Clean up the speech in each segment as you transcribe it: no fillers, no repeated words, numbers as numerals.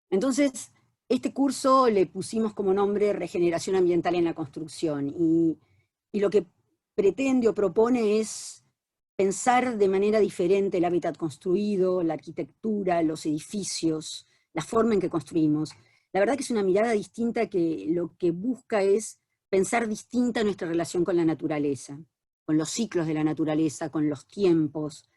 Entonces, este curso le pusimos como nombre Regeneración Ambiental en la Construcción, y lo que pretende o propone es pensar de manera diferente el hábitat construido, la arquitectura, los edificios, la forma en que construimos. La verdad que es una mirada distinta que lo que busca es pensar distinta nuestra relación con la naturaleza, con los ciclos de la naturaleza, con los tiempos,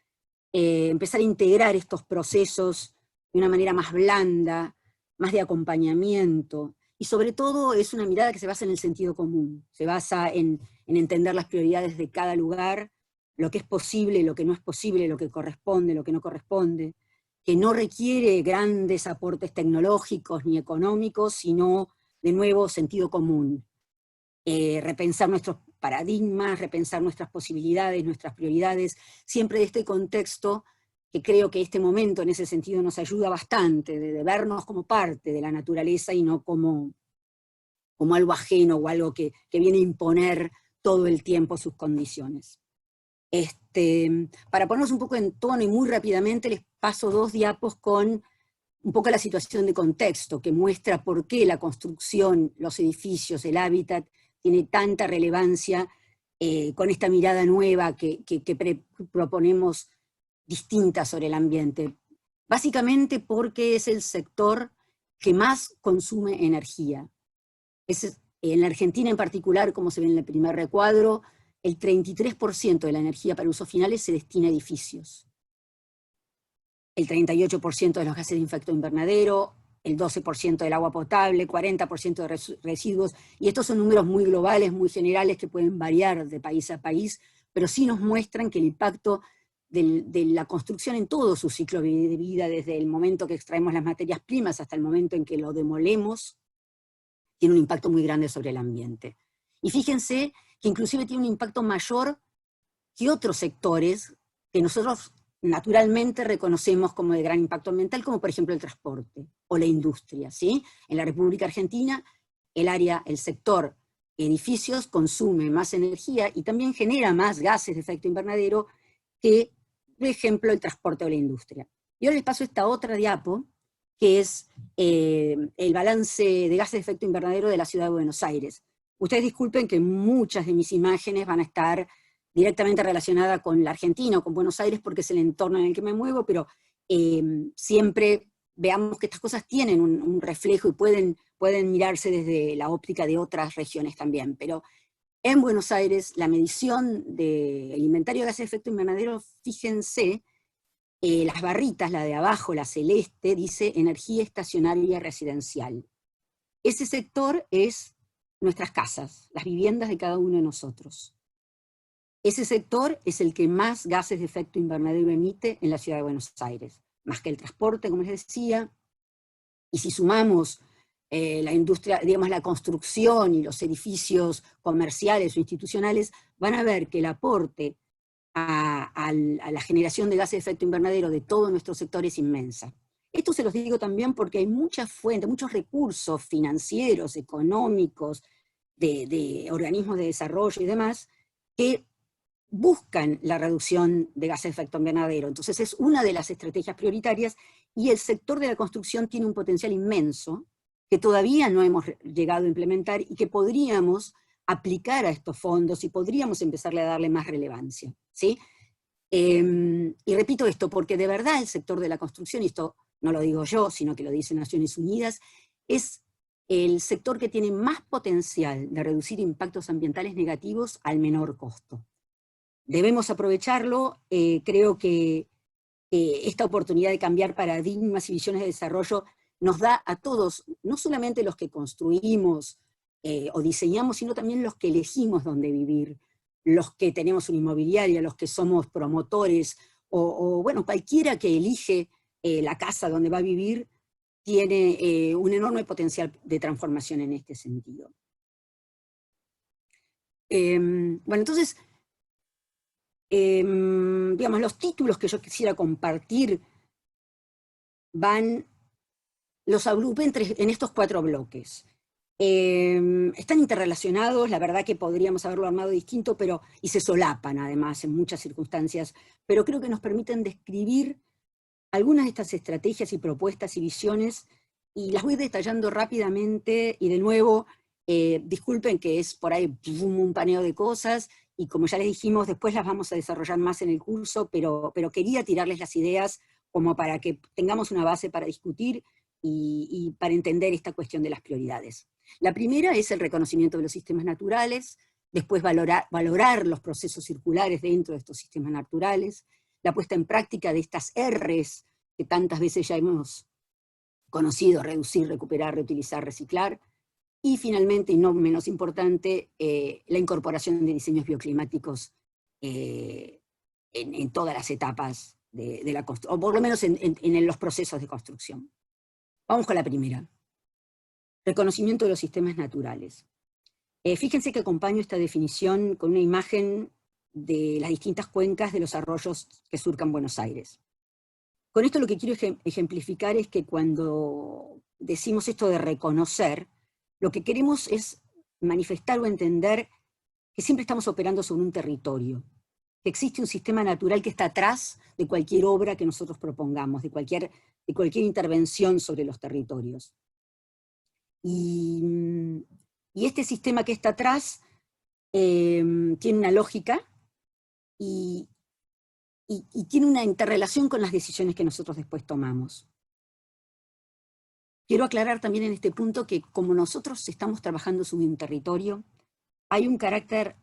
empezar a integrar estos procesos de una manera más blanda, más de acompañamiento, y sobre todo es una mirada que se basa en el sentido común, se basa en entender las prioridades de cada lugar, lo que es posible, lo que no es posible, lo que corresponde, lo que no corresponde, que no requiere grandes aportes tecnológicos ni económicos, sino, de nuevo, sentido común. Repensar nuestros paradigmas, repensar nuestras posibilidades, nuestras prioridades, siempre de este contexto que creo que este momento en ese sentido nos ayuda bastante, de vernos como parte de la naturaleza y no como algo ajeno o algo que viene a imponer todo el tiempo sus condiciones. Para ponernos un poco en tono y muy rápidamente les paso 2 diapos con un poco la situación de contexto, que muestra por qué la construcción, los edificios, el hábitat, tiene tanta relevancia con esta mirada nueva que proponemos distinta sobre el ambiente. Básicamente porque es el sector que más consume energía. En la Argentina en particular, como se ve en el primer recuadro, el 33% de la energía para usos finales se destina a edificios. El 38% de los gases de efecto invernadero, el 12% del agua potable, 40% de residuos, y estos son números muy globales, muy generales, que pueden variar de país a país, pero sí nos muestran que el impacto de la construcción en todo su ciclo de vida, desde el momento que extraemos las materias primas hasta el momento en que lo demolemos, tiene un impacto muy grande sobre el ambiente. Y fíjense que inclusive tiene un impacto mayor que otros sectores que nosotros naturalmente reconocemos como de gran impacto ambiental, como por ejemplo el transporte o la industria, ¿sí? En la República Argentina, el sector edificios consume más energía y también genera más gases de efecto invernadero que, por ejemplo, el transporte o la industria. Y ahora les paso esta otra diapo, que es el balance de gases de efecto invernadero de la ciudad de Buenos Aires. Ustedes disculpen que muchas de mis imágenes van a estar directamente relacionada con la Argentina o con Buenos Aires porque es el entorno en el que me muevo, pero siempre veamos que estas cosas tienen un reflejo y pueden mirarse desde la óptica de otras regiones también. Pero en Buenos Aires, la medición del inventario de gases de efecto invernadero, fíjense, las barritas, la de abajo, la celeste, dice energía estacionaria residencial. Ese sector es nuestras casas, las viviendas de cada uno de nosotros. Ese sector es el que más gases de efecto invernadero emite en la ciudad de Buenos Aires, más que el transporte, como les decía, y si sumamos la industria, digamos, la construcción y los edificios comerciales o institucionales, van a ver que el aporte a la generación de gases de efecto invernadero de todo nuestro sector es inmensa. Esto se los digo también porque hay muchas fuentes, muchos recursos financieros, económicos, de organismos de desarrollo y demás, que buscan la reducción de gases de efecto invernadero. Entonces es una de las estrategias prioritarias y el sector de la construcción tiene un potencial inmenso que todavía no hemos llegado a implementar y que podríamos aplicar a estos fondos y podríamos empezarle a darle más relevancia, ¿sí? Y repito esto porque de verdad el sector de la construcción, y esto no lo digo yo, sino que lo dicen Naciones Unidas, es el sector que tiene más potencial de reducir impactos ambientales negativos al menor costo. Debemos aprovecharlo, creo que esta oportunidad de cambiar paradigmas y visiones de desarrollo nos da a todos, no solamente los que construimos o diseñamos, sino también los que elegimos dónde vivir, los que tenemos una inmobiliaria, los que somos promotores, bueno, cualquiera que elige la casa donde va a vivir, tiene un enorme potencial de transformación en este sentido. Bueno, entonces, digamos, los títulos que yo quisiera compartir los agrupé en estos 4 bloques. Están interrelacionados, la verdad que podríamos haberlo armado distinto, y se solapan además en muchas circunstancias, pero creo que nos permiten describir algunas de estas estrategias y propuestas y visiones y las voy detallando rápidamente, y de nuevo, disculpen que es por ahí un paneo de cosas, y como ya les dijimos, después las vamos a desarrollar más en el curso, pero quería tirarles las ideas como para que tengamos una base para discutir y para entender esta cuestión de las prioridades. La primera es el reconocimiento de los sistemas naturales, después valorar los procesos circulares dentro de estos sistemas naturales, la puesta en práctica de estas R's que tantas veces ya hemos conocido: reducir, recuperar, reutilizar, reciclar, y finalmente, y no menos importante, la incorporación de diseños bioclimáticos en todas las etapas de la construcción, o por lo menos en los procesos de construcción. Vamos con la primera. Reconocimiento de los sistemas naturales. Fíjense que acompaño esta definición con una imagen de las distintas cuencas de los arroyos que surcan Buenos Aires. Con esto lo que quiero ejemplificar es que cuando decimos esto de reconocer, lo que queremos es manifestar o entender que siempre estamos operando sobre un territorio, que existe un sistema natural que está atrás de cualquier obra que nosotros propongamos, de cualquier intervención sobre los territorios. Y este sistema que está atrás tiene una lógica y tiene una interrelación con las decisiones que nosotros después tomamos. Quiero aclarar también en este punto que como nosotros estamos trabajando sobre un territorio, hay un carácter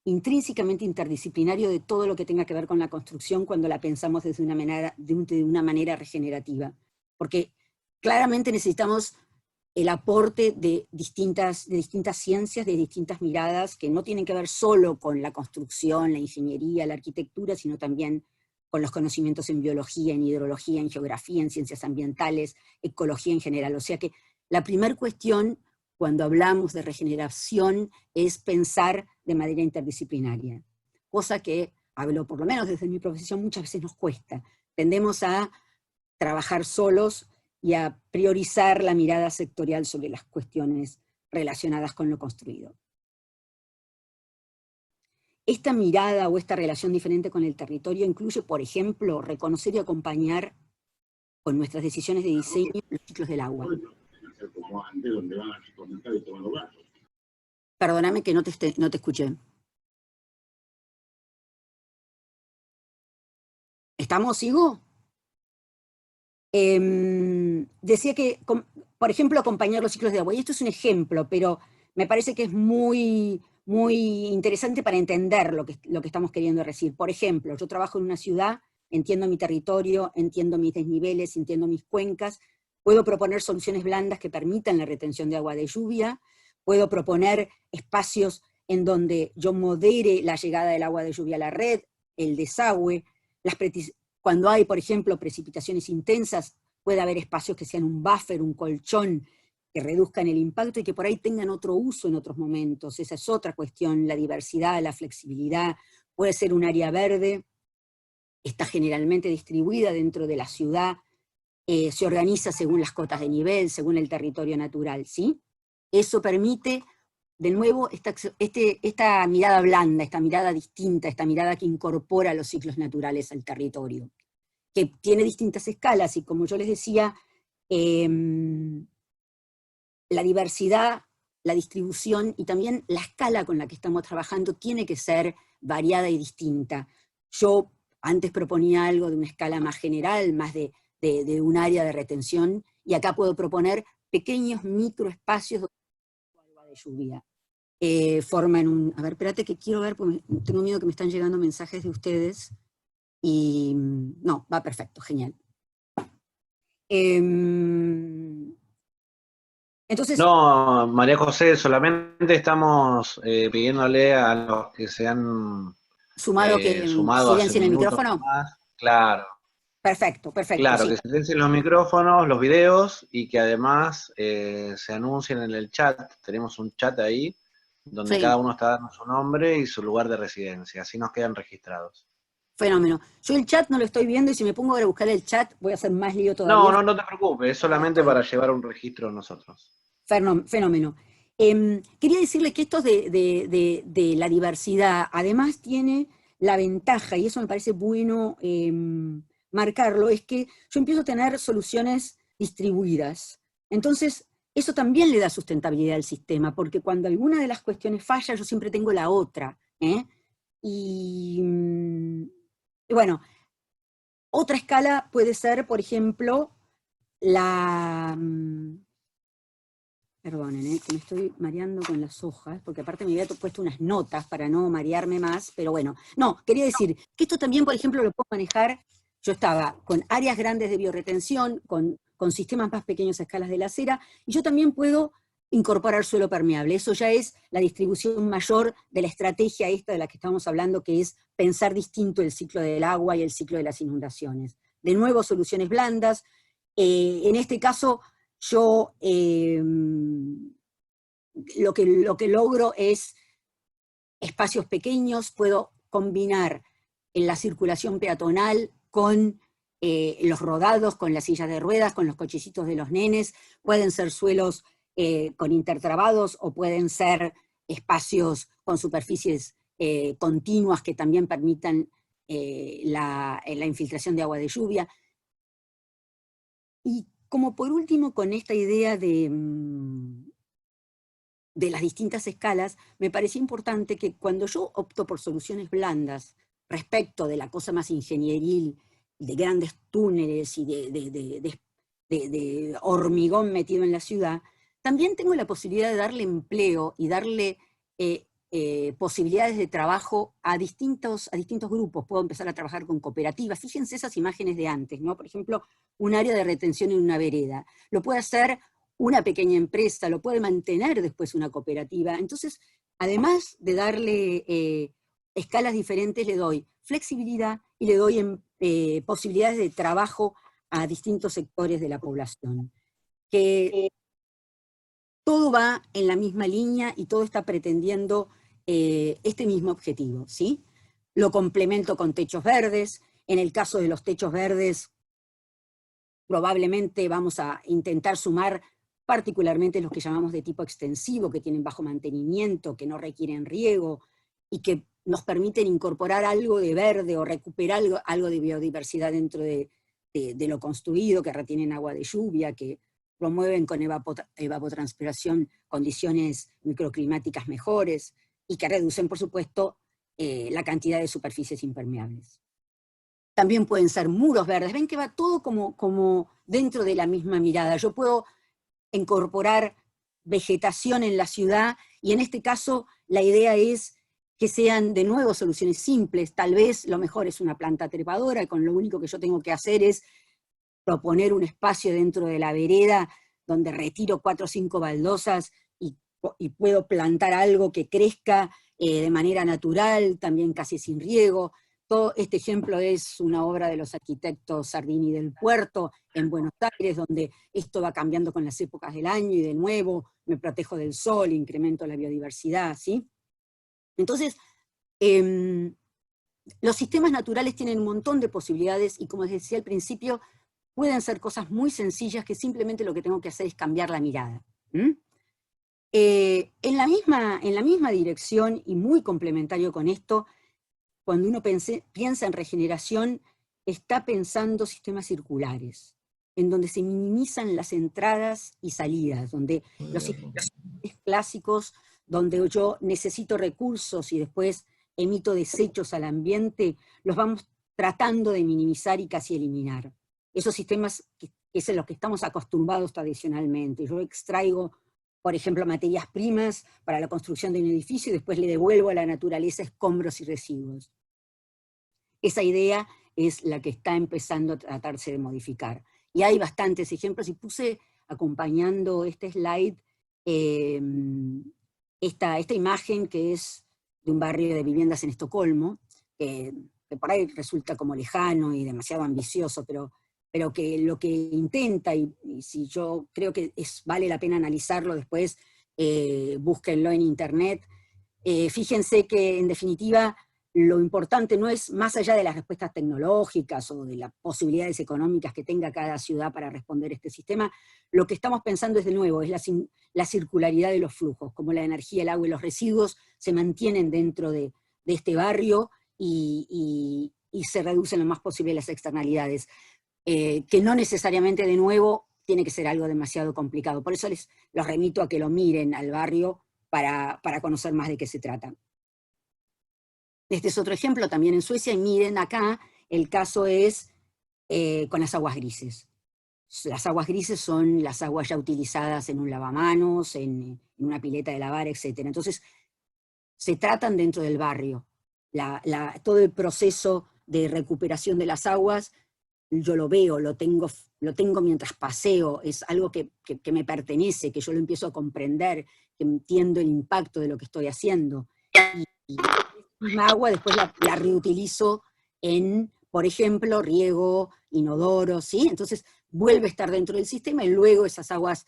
intrínsecamente interdisciplinario de todo lo que tenga que ver con la construcción cuando la pensamos desde de una manera regenerativa. Porque claramente necesitamos el aporte de distintas ciencias, de distintas miradas, que no tienen que ver solo con la construcción, la ingeniería, la arquitectura, sino también con los conocimientos en biología, en hidrología, en geografía, en ciencias ambientales, ecología en general. O sea que la primera cuestión, cuando hablamos de regeneración, es pensar de manera interdisciplinaria, cosa que, hablo por lo menos desde mi profesión, muchas veces nos cuesta. Tendemos a trabajar solos y a priorizar la mirada sectorial sobre las cuestiones relacionadas con lo construido. Esta mirada o esta relación diferente con el territorio incluye, por ejemplo, reconocer y acompañar con nuestras decisiones de diseño los ciclos del agua. Perdóname que no te escuché. ¿Estamos, sigo? Decía que, por ejemplo, acompañar los ciclos de agua. Y esto es un ejemplo, pero me parece que es muy interesante para entender lo que estamos queriendo decir. Por ejemplo, yo trabajo en una ciudad, entiendo mi territorio, entiendo mis desniveles, entiendo mis cuencas, puedo proponer soluciones blandas que permitan la retención de agua de lluvia, puedo proponer espacios en donde yo modere la llegada del agua de lluvia a la red, el desagüe, cuando hay, por ejemplo, precipitaciones intensas, puede haber espacios que sean un buffer, un colchón, que reduzcan el impacto y que por ahí tengan otro uso en otros momentos. Esa es otra cuestión, la diversidad, la flexibilidad. Puede ser un área verde, está generalmente distribuida dentro de la ciudad, se organiza según las cotas de nivel, según el territorio natural, ¿sí? Eso permite, de nuevo, esta mirada blanda, esta mirada distinta, esta mirada que incorpora los ciclos naturales al territorio, que tiene distintas escalas, y como yo les decía, la diversidad, la distribución y también la escala con la que estamos trabajando tiene que ser variada y distinta. Yo antes proponía algo de una escala más general, más de un área de retención, y acá puedo proponer pequeños microespacios de agua de lluvia. Forman un... A ver, espérate que quiero ver, porque tengo miedo que me están llegando mensajes de ustedes. Y no, va perfecto, genial. Entonces... No, María José, solamente estamos pidiéndole a los que se han sumado que sumado hace silencien el minutos micrófono. más, claro. Perfecto, Claro, sí. que silencien los micrófonos, los videos, y que además se anuncien en el chat. Tenemos un chat ahí, donde Sí, cada uno está dando su nombre y su lugar de residencia, así nos quedan registrados. fenómeno. Yo el chat no lo estoy viendo, y si me pongo a buscar el chat voy a hacer más lío todavía. No te preocupes, es solamente para llevar un registro nosotros. Fenómeno. Quería decirle que esto de la diversidad, además tiene la ventaja, y eso me parece bueno marcarlo, es que yo empiezo a tener soluciones distribuidas. Entonces, eso también le da sustentabilidad al sistema, porque cuando alguna de las cuestiones falla, yo siempre tengo la otra. Y bueno, otra escala puede ser, por ejemplo, perdonen, que me estoy mareando con las hojas, porque aparte me había puesto unas notas para no marearme más, pero bueno. No, quería decir que esto también, por ejemplo, lo puedo manejar. Yo estaba con áreas grandes de bioretención, con sistemas más pequeños a escalas de la acera, y yo también puedo incorporar suelo permeable. Eso ya es la distribución mayor de la estrategia esta de la que estamos hablando, que es pensar distinto el ciclo del agua y el ciclo de las inundaciones. De nuevo, soluciones blandas. En este caso, yo lo que logro es espacios pequeños, puedo combinar en la circulación peatonal con los rodados, con las sillas de ruedas, con los cochecitos de los nenes, pueden ser suelos con intertrabados o pueden ser espacios con superficies continuas que también permitan la infiltración de agua de lluvia. Y como por último, con esta idea de las distintas escalas, me parecía importante que cuando yo opto por soluciones blandas respecto de la cosa más ingenieril, de grandes túneles y de hormigón metido en la ciudad, también tengo la posibilidad de darle empleo y darle posibilidades de trabajo a distintos grupos. Puedo empezar a trabajar con cooperativas. Fíjense esas imágenes de antes, ¿no? Por ejemplo, un área de retención en una vereda. Lo puede hacer una pequeña empresa, lo puede mantener después una cooperativa. Entonces, además de darle escalas diferentes, le doy flexibilidad y le doy posibilidades de trabajo a distintos sectores de la población. Que todo va en la misma línea y todo está pretendiendo este mismo objetivo, ¿sí? Lo complemento con techos verdes. En el caso de los techos verdes, probablemente vamos a intentar sumar particularmente los que llamamos de tipo extensivo, que tienen bajo mantenimiento, que no requieren riego, y que nos permiten incorporar algo de verde o recuperar algo de biodiversidad dentro de lo construido, que retienen agua de lluvia, que promueven con evapotranspiración condiciones microclimáticas mejores, y que reducen, por supuesto, la cantidad de superficies impermeables. También pueden ser muros verdes. Ven que va todo como dentro de la misma mirada. Yo puedo incorporar vegetación en la ciudad, y en este caso la idea es que sean de nuevo soluciones simples. Tal vez lo mejor es una planta trepadora, con lo único que yo tengo que hacer es proponer un espacio dentro de la vereda donde retiro 4 o 5 baldosas y puedo plantar algo que crezca de manera natural, también casi sin riego. Todo este ejemplo es una obra de los arquitectos Sardini del Puerto, en Buenos Aires, donde esto va cambiando con las épocas del año, y de nuevo me protejo del sol, incremento la biodiversidad, ¿sí? Entonces, los sistemas naturales tienen un montón de posibilidades, y como les decía al principio, pueden ser cosas muy sencillas que simplemente lo que tengo que hacer es cambiar la mirada. En la misma dirección, y muy complementario con esto, cuando uno piensa en regeneración, está pensando sistemas circulares, en donde se minimizan las entradas y salidas, donde los sistemas clásicos, donde yo necesito recursos y después emito desechos al ambiente, los vamos tratando de minimizar y casi eliminar. Esos sistemas que es en los que estamos acostumbrados tradicionalmente. Yo extraigo, por ejemplo, materias primas para la construcción de un edificio y después le devuelvo a la naturaleza escombros y residuos. Esa idea es la que está empezando a tratarse de modificar. Y hay bastantes ejemplos, y puse acompañando este slide esta imagen que es de un barrio de viviendas en Estocolmo, que por ahí resulta como lejano y demasiado ambicioso, pero que lo que intenta, y si yo creo que vale la pena analizarlo después, búsquenlo en internet. Fíjense que en definitiva lo importante no es, más allá de las respuestas tecnológicas o de las posibilidades económicas que tenga cada ciudad para responder a este sistema, lo que estamos pensando es de nuevo, es la circularidad de los flujos, como la energía, el agua y los residuos se mantienen dentro de este barrio y se reducen lo más posible las externalidades. Que no necesariamente, de nuevo, tiene que ser algo demasiado complicado. Por eso los remito a que lo miren al barrio para conocer más de qué se trata. Este es otro ejemplo también en Suecia, y miren acá, el caso es con las aguas grises. Las aguas grises son las aguas ya utilizadas en un lavamanos, en una pileta de lavar, etc. Entonces, se tratan dentro del barrio. Todo el proceso de recuperación de las aguas, yo lo veo, lo tengo mientras paseo, es algo que me pertenece, que yo lo empiezo a comprender, que entiendo el impacto de lo que estoy haciendo. Y esa agua después la reutilizo en, por ejemplo, riego, inodoro, ¿sí? Entonces vuelve a estar dentro del sistema y luego esas aguas,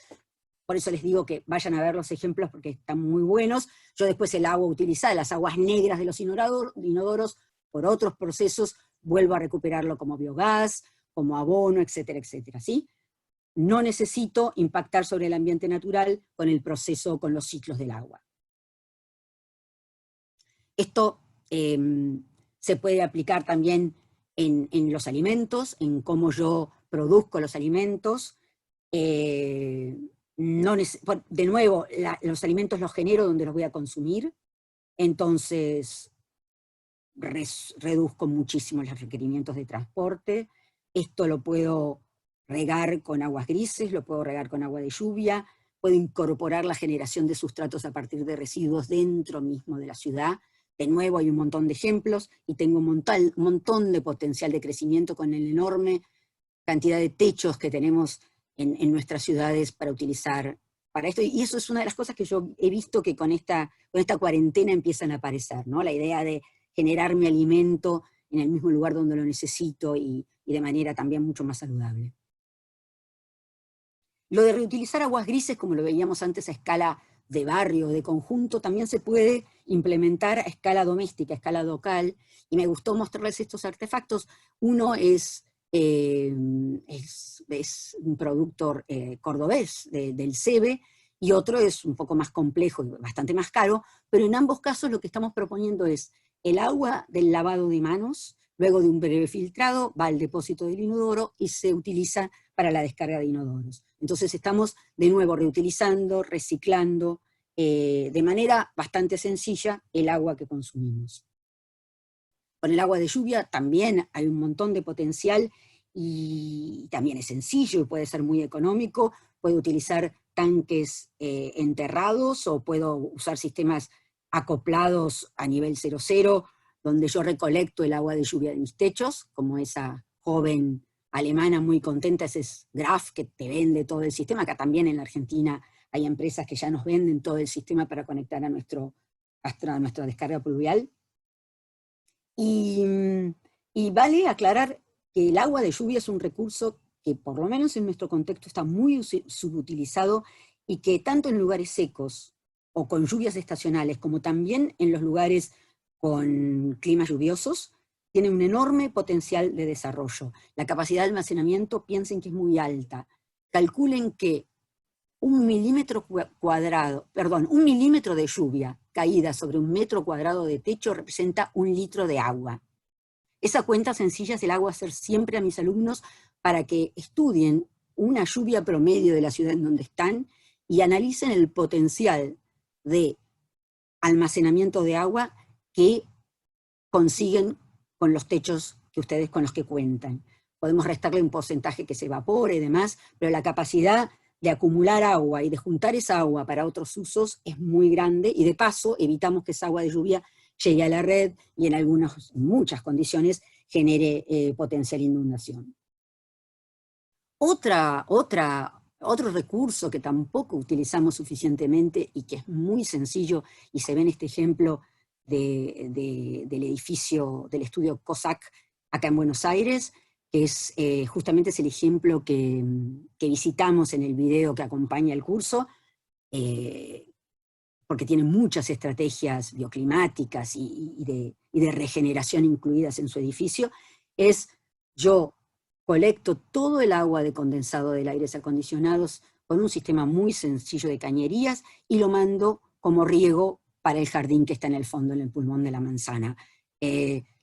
por eso les digo que vayan a ver los ejemplos porque están muy buenos. Yo después el agua utilizada, las aguas negras de los inodoros, por otros procesos, vuelvo a recuperarlo como biogás, como abono, etcétera, etcétera, ¿sí? No necesito impactar sobre el ambiente natural con el proceso, con los ciclos del agua. Esto se puede aplicar también en los alimentos, en cómo yo produzco los alimentos. De nuevo, los alimentos los genero donde los voy a consumir, entonces reduzco muchísimo los requerimientos de transporte. Esto lo puedo regar con aguas grises, lo puedo regar con agua de lluvia, puedo incorporar la generación de sustratos a partir de residuos dentro mismo de la ciudad. De nuevo hay un montón de ejemplos, y tengo un montón de potencial de crecimiento con el enorme cantidad de techos que tenemos en nuestras ciudades para utilizar para esto. Y eso es una de las cosas que yo he visto que con esta cuarentena empiezan a aparecer, ¿no? La idea de generar mi alimento en el mismo lugar donde lo necesito y de manera también mucho más saludable. Lo de reutilizar aguas grises, como lo veíamos antes a escala de barrio, de conjunto, también se puede implementar a escala doméstica, a escala local, y me gustó mostrarles estos artefactos. Uno es un productor cordobés del CEBE, y otro es un poco más complejo y bastante más caro, pero en ambos casos lo que estamos proponiendo es el agua del lavado de manos, luego de un breve filtrado, va al depósito del inodoro y se utiliza para la descarga de inodoros. Entonces estamos de nuevo reutilizando, reciclando, de manera bastante sencilla el agua que consumimos. Con el agua de lluvia también hay un montón de potencial, y también es sencillo y puede ser muy económico. Puedo utilizar tanques enterrados, o puedo usar sistemas acoplados a nivel 0,0, donde yo recolecto el agua de lluvia de mis techos, como esa joven alemana muy contenta, ese es Graf, que te vende todo el sistema. Acá también en la Argentina hay empresas que ya nos venden todo el sistema para conectar a nuestra descarga pluvial. Y vale aclarar que el agua de lluvia es un recurso que, por lo menos en nuestro contexto, está muy subutilizado, y que tanto en lugares secos o con lluvias estacionales, como también en los lugares con climas lluviosos, tiene un enorme potencial de desarrollo. La capacidad de almacenamiento, piensen que es muy alta. Calculen que un milímetro de lluvia caída sobre 1 metro cuadrado de techo representa 1 litro de agua. Esa cuenta sencilla se la hago hacer siempre a mis alumnos para que estudien una lluvia promedio de la ciudad en donde están y analicen el potencial de almacenamiento de agua que consiguen con los techos con los que cuentan. Podemos restarle un porcentaje que se evapore y demás, pero la capacidad de acumular agua y de juntar esa agua para otros usos es muy grande, y de paso evitamos que esa agua de lluvia llegue a la red y en muchas condiciones genere potencial inundación. Otro recurso que tampoco utilizamos suficientemente y que es muy sencillo, y se ve en este ejemplo del edificio del estudio COSAC acá en Buenos Aires, que justamente es el ejemplo que visitamos en el video que acompaña el curso, porque tiene muchas estrategias bioclimáticas y de regeneración incluidas en su edificio. Yo colecto todo el agua de condensado de aires acondicionados con un sistema muy sencillo de cañerías, y lo mando como riego para el jardín que está en el fondo, en el pulmón de la manzana.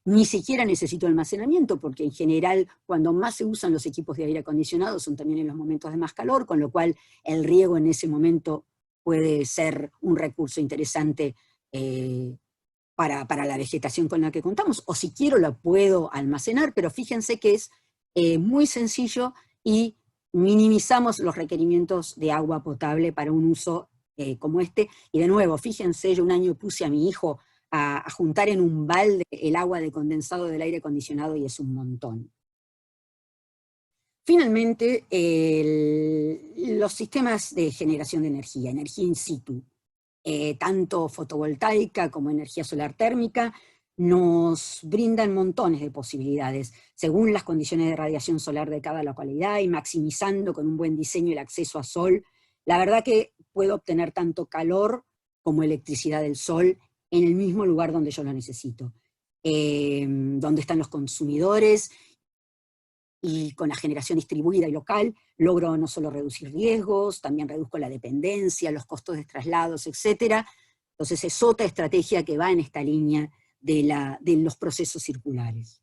Ni siquiera necesito almacenamiento, porque en general cuando más se usan los equipos de aire acondicionado son también en los momentos de más calor, con lo cual el riego en ese momento puede ser un recurso interesante para la vegetación con la que contamos, o si quiero la puedo almacenar, pero fíjense que es muy sencillo y minimizamos los requerimientos de agua potable para un uso como este. Y de nuevo, fíjense, yo un año puse a mi hijo a juntar en un balde el agua de condensado del aire acondicionado y es un montón. Finalmente, los sistemas de generación de energía in situ, tanto fotovoltaica como energía solar térmica, nos brindan montones de posibilidades, según las condiciones de radiación solar de cada localidad y maximizando con un buen diseño el acceso a sol. La verdad que puedo obtener tanto calor como electricidad del sol en el mismo lugar donde yo lo necesito, donde están los consumidores, y con la generación distribuida y local logro no solo reducir riesgos, también reduzco la dependencia, los costos de traslados, etc. Entonces es otra estrategia que va en esta línea de los procesos circulares.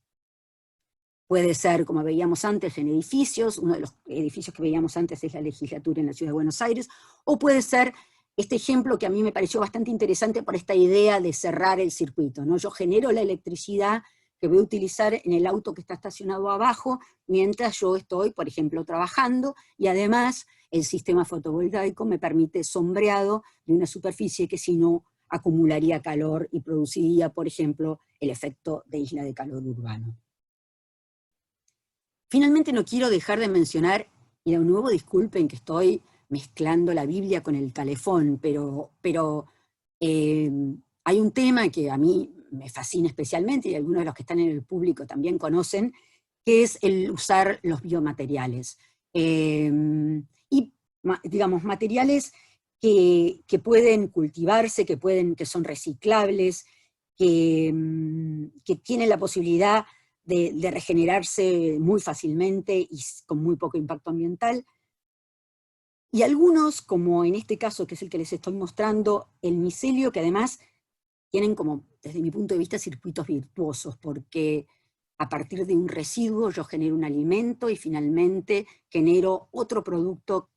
Puede ser, como veíamos antes, en edificios, uno de los edificios que veíamos antes es la legislatura en la Ciudad de Buenos Aires, o puede ser este ejemplo que a mí me pareció bastante interesante por esta idea de cerrar el circuito, ¿no? Yo genero la electricidad que voy a utilizar en el auto que está estacionado abajo, mientras yo estoy, por ejemplo, trabajando, y además el sistema fotovoltaico me permite sombreado de una superficie que si no acumularía calor y produciría, por ejemplo, el efecto de isla de calor urbano. Finalmente no quiero dejar de mencionar, y de nuevo disculpen que estoy mezclando la Biblia con el calefón, pero hay un tema que a mí me fascina especialmente, y algunos de los que están en el público también conocen, que es el usar los biomateriales. Y, digamos, materiales que pueden cultivarse, que son reciclables, que tienen la posibilidad de regenerarse muy fácilmente y con muy poco impacto ambiental. Y algunos, como en este caso, que es el que les estoy mostrando, el micelio, que además tienen como, desde mi punto de vista, circuitos virtuosos, porque a partir de un residuo yo genero un alimento y finalmente genero otro producto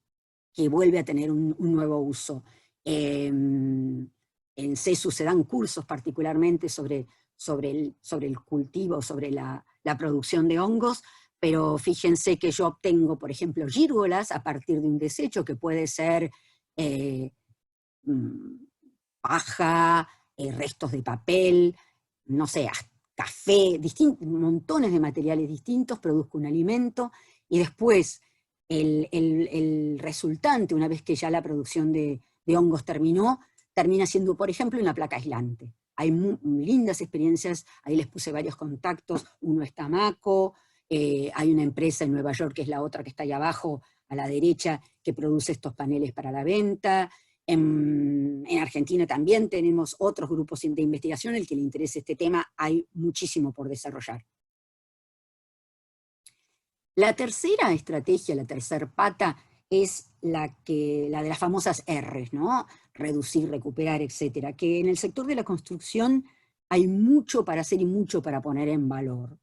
que vuelve a tener un nuevo uso. En CESU se dan cursos particularmente sobre el cultivo, sobre la producción de hongos, pero fíjense que yo obtengo, por ejemplo, gírgolas a partir de un desecho que puede ser paja, restos de papel, no sé, café, montones de materiales distintos, produzco un alimento, y después el resultante, una vez que ya la producción de hongos termina siendo, por ejemplo, una placa aislante. Hay lindas experiencias, ahí les puse varios contactos, uno es Tamaco, hay una empresa en Nueva York, que es la otra que está ahí abajo, a la derecha, que produce estos paneles para la venta. En Argentina también tenemos otros grupos de investigación, el que le interese este tema, hay muchísimo por desarrollar. La tercera estrategia, la tercera pata, es la de las famosas R's, ¿no? Reducir, recuperar, etcétera, que en el sector de la construcción hay mucho para hacer y mucho para poner en valor.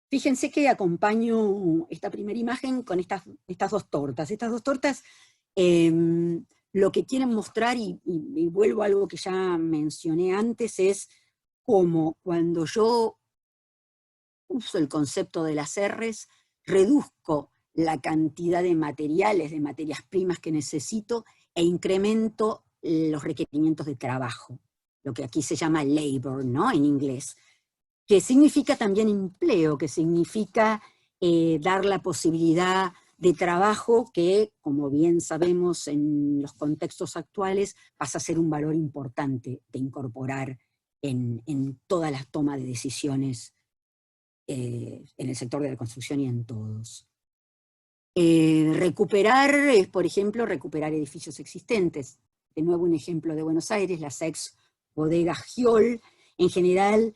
Fíjense que acompaño esta primera imagen con estas dos tortas. Estas dos tortas lo que quieren mostrar, y vuelvo a algo que ya mencioné antes, es cómo cuando yo uso el concepto de las R's, reduzco la cantidad de materiales, de materias primas que necesito, e incremento los requerimientos de trabajo, lo que aquí se llama labor, ¿no? En inglés, que significa también empleo, que significa dar la posibilidad de trabajo que, como bien sabemos en los contextos actuales, pasa a ser un valor importante de incorporar en todas las tomas de decisiones en el sector de la construcción y en todos. Recuperar es, por ejemplo, recuperar edificios existentes. De nuevo un ejemplo de Buenos Aires, las ex bodegas Giol, en general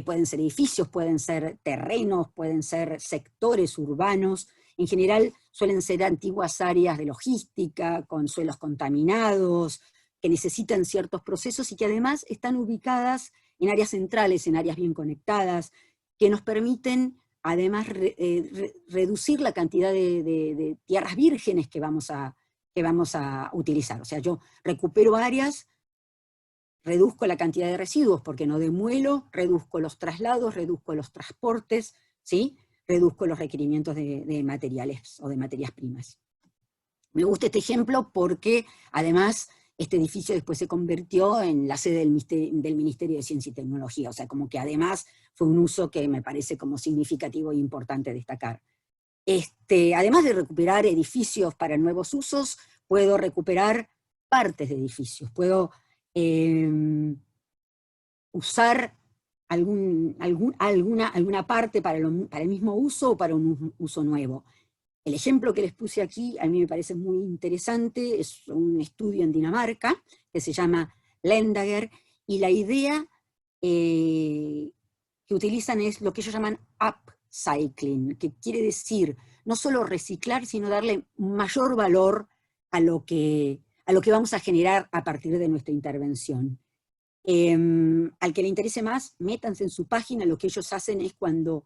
pueden ser edificios, pueden ser terrenos, pueden ser sectores urbanos, en general suelen ser antiguas áreas de logística, con suelos contaminados, que necesitan ciertos procesos y que además están ubicadas en áreas centrales, en áreas bien conectadas, que nos permiten además reducir la cantidad de tierras vírgenes que vamos a utilizar. O sea, yo recupero áreas, reduzco la cantidad de residuos porque no demuelo, reduzco los traslados, reduzco los transportes, ¿sí? Reduzco los requerimientos de materiales o de materias primas. Me gusta este ejemplo porque además este edificio después se convirtió en la sede del Ministerio de Ciencia y Tecnología, o sea, como que además fue un uso que me parece como significativo e importante destacar. Además de recuperar edificios para nuevos usos, puedo recuperar partes de edificios, puedo usar alguna parte para el mismo uso o para un uso nuevo. El ejemplo que les puse aquí a mí me parece muy interesante, es un estudio en Dinamarca que se llama Lendager, y la idea que utilizan es lo que ellos llaman upcycling, que quiere decir no solo reciclar, sino darle mayor valor a lo que vamos a generar a partir de nuestra intervención. Al que le interese más, métanse en su página. Lo que ellos hacen es cuando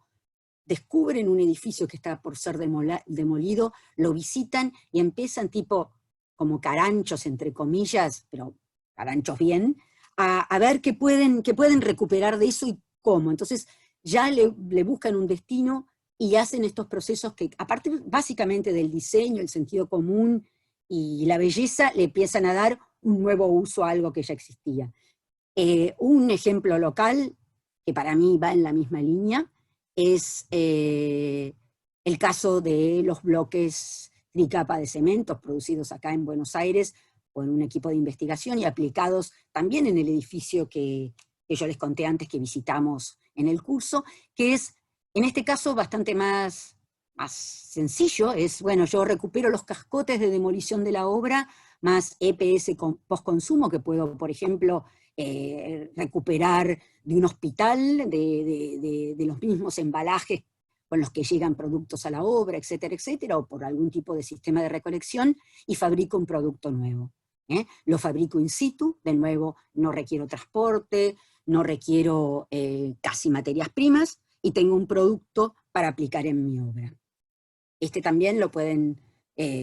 descubren un edificio que está por ser demolido, lo visitan y empiezan tipo como caranchos, entre comillas, pero caranchos bien, a ver qué pueden recuperar de eso y cómo. Entonces ya le buscan un destino y hacen estos procesos que, a partir básicamente del diseño, el sentido común y la belleza, le empiezan a dar un nuevo uso a algo que ya existía. Un ejemplo local, que para mí va en la misma línea, es el caso de los bloques tricapa de cementos producidos acá en Buenos Aires por un equipo de investigación y aplicados también en el edificio que yo les conté antes que visitamos en el curso, que es, en este caso, bastante más sencillo. Es, bueno, yo recupero los cascotes de demolición de la obra, más EPS post-consumo, que puedo, por ejemplo, recuperar de un hospital, de los mismos embalajes con los que llegan productos a la obra, etcétera, etcétera, o por algún tipo de sistema de recolección, y fabrico un producto nuevo. Lo fabrico in situ, de nuevo, no requiero transporte, no requiero casi materias primas, y tengo un producto para aplicar en mi obra. También lo pueden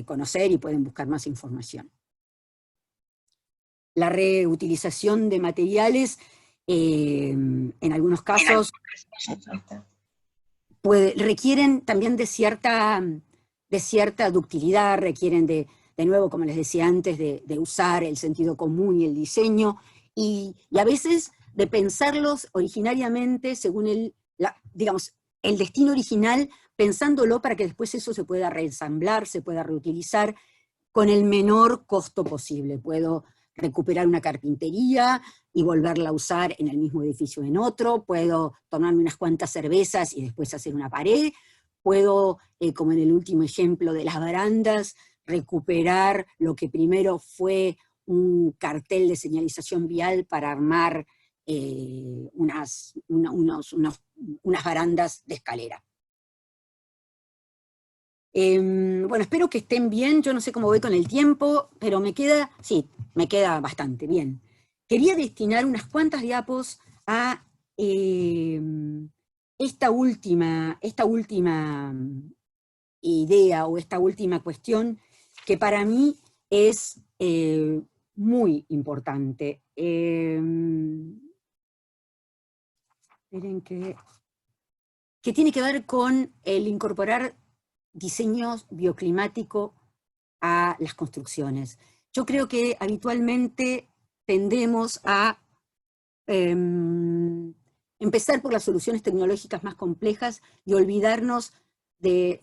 conocer y pueden buscar más información. La reutilización de materiales, en algunos casos, requieren también de cierta ductilidad, requieren de nuevo, como les decía antes, de usar el sentido común y el diseño, y a veces de pensarlos originariamente según el destino original, pensándolo para que después eso se pueda reensamblar, se pueda reutilizar con el menor costo posible. Puedo recuperar una carpintería y volverla a usar en el mismo edificio en otro, puedo tomarme unas cuantas cervezas y después hacer una pared, puedo, como en el último ejemplo de las barandas, recuperar lo que primero fue un cartel de señalización vial para armar unas barandas de escalera. Bueno, espero que estén bien. Yo no sé cómo voy con el tiempo, pero me queda bastante bien. Quería destinar unas cuantas diapos a esta última idea o esta última cuestión que para mí es muy importante. Miren que tiene que ver con el incorporar diseño bioclimático a las construcciones. Yo creo que habitualmente tendemos a empezar por las soluciones tecnológicas más complejas y olvidarnos de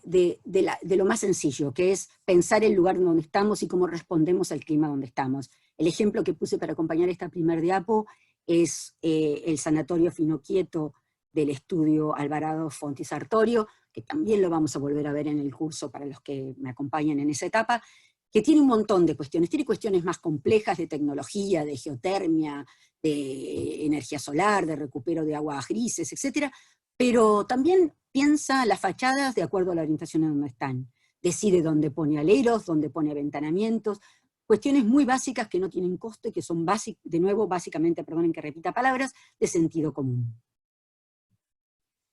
lo más sencillo, que es pensar el lugar donde estamos y cómo respondemos al clima donde estamos. El ejemplo que puse para acompañar esta primer diapo es el Sanatorio Finoquieto del estudio Alvarado Fonti Sartorio, que también lo vamos a volver a ver en el curso para los que me acompañan en esa etapa, que tiene un montón de cuestiones. Tiene cuestiones más complejas de tecnología, de geotermia, de energía solar, de recupero de aguas grises, etc. Pero también piensa las fachadas de acuerdo a la orientación en donde están. Decide dónde pone aleros, dónde pone aventanamientos, cuestiones muy básicas que no tienen costo y que son, básicamente, perdonen que repita palabras, de sentido común.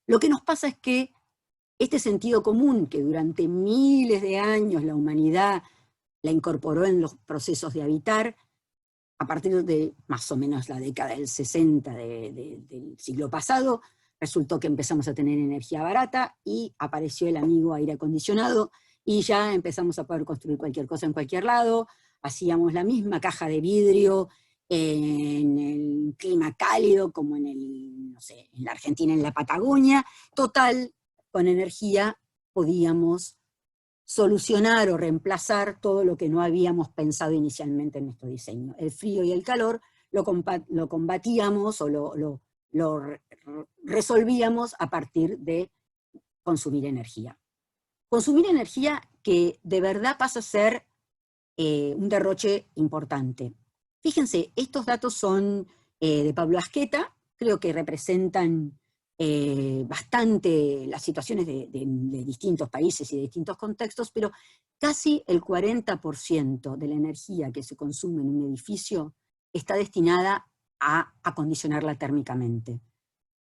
Lo que nos pasa es que este sentido común, que durante miles de años la humanidad la incorporó en los procesos de habitar, a partir de más o menos la década del 60 del siglo pasado, resultó que empezamos a tener energía barata y apareció el amigo aire acondicionado y ya empezamos a poder construir cualquier cosa en cualquier lado, hacíamos la misma caja de vidrio en el clima cálido como no sé, en la Argentina, en la Patagonia. Total, con energía podíamos solucionar o reemplazar todo lo que no habíamos pensado inicialmente en nuestro diseño. El frío y el calor lo combatíamos o lo resolvíamos a partir de consumir energía. Consumir energía que de verdad pasa a ser un derroche importante. Fíjense, estos datos son de Pablo Asqueta, creo que representan bastante las situaciones de distintos países y de distintos contextos, pero casi el 40% de la energía que se consume en un edificio está destinada a acondicionarla térmicamente,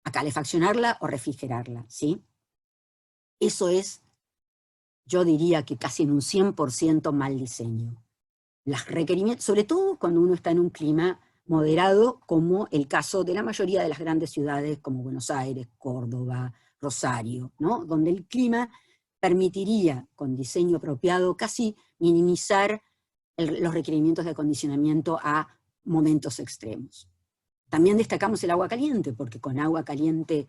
a calefaccionarla o refrigerarla, ¿sí? Eso es, yo diría que casi en un 100% mal diseño. Los requerimientos, sobre todo cuando uno está en un clima moderado, como el caso de la mayoría de las grandes ciudades como Buenos Aires, Córdoba, Rosario, ¿no? Donde el clima permitiría, con diseño apropiado, casi minimizar los requerimientos de acondicionamiento a momentos extremos. También destacamos el agua caliente, porque con agua caliente,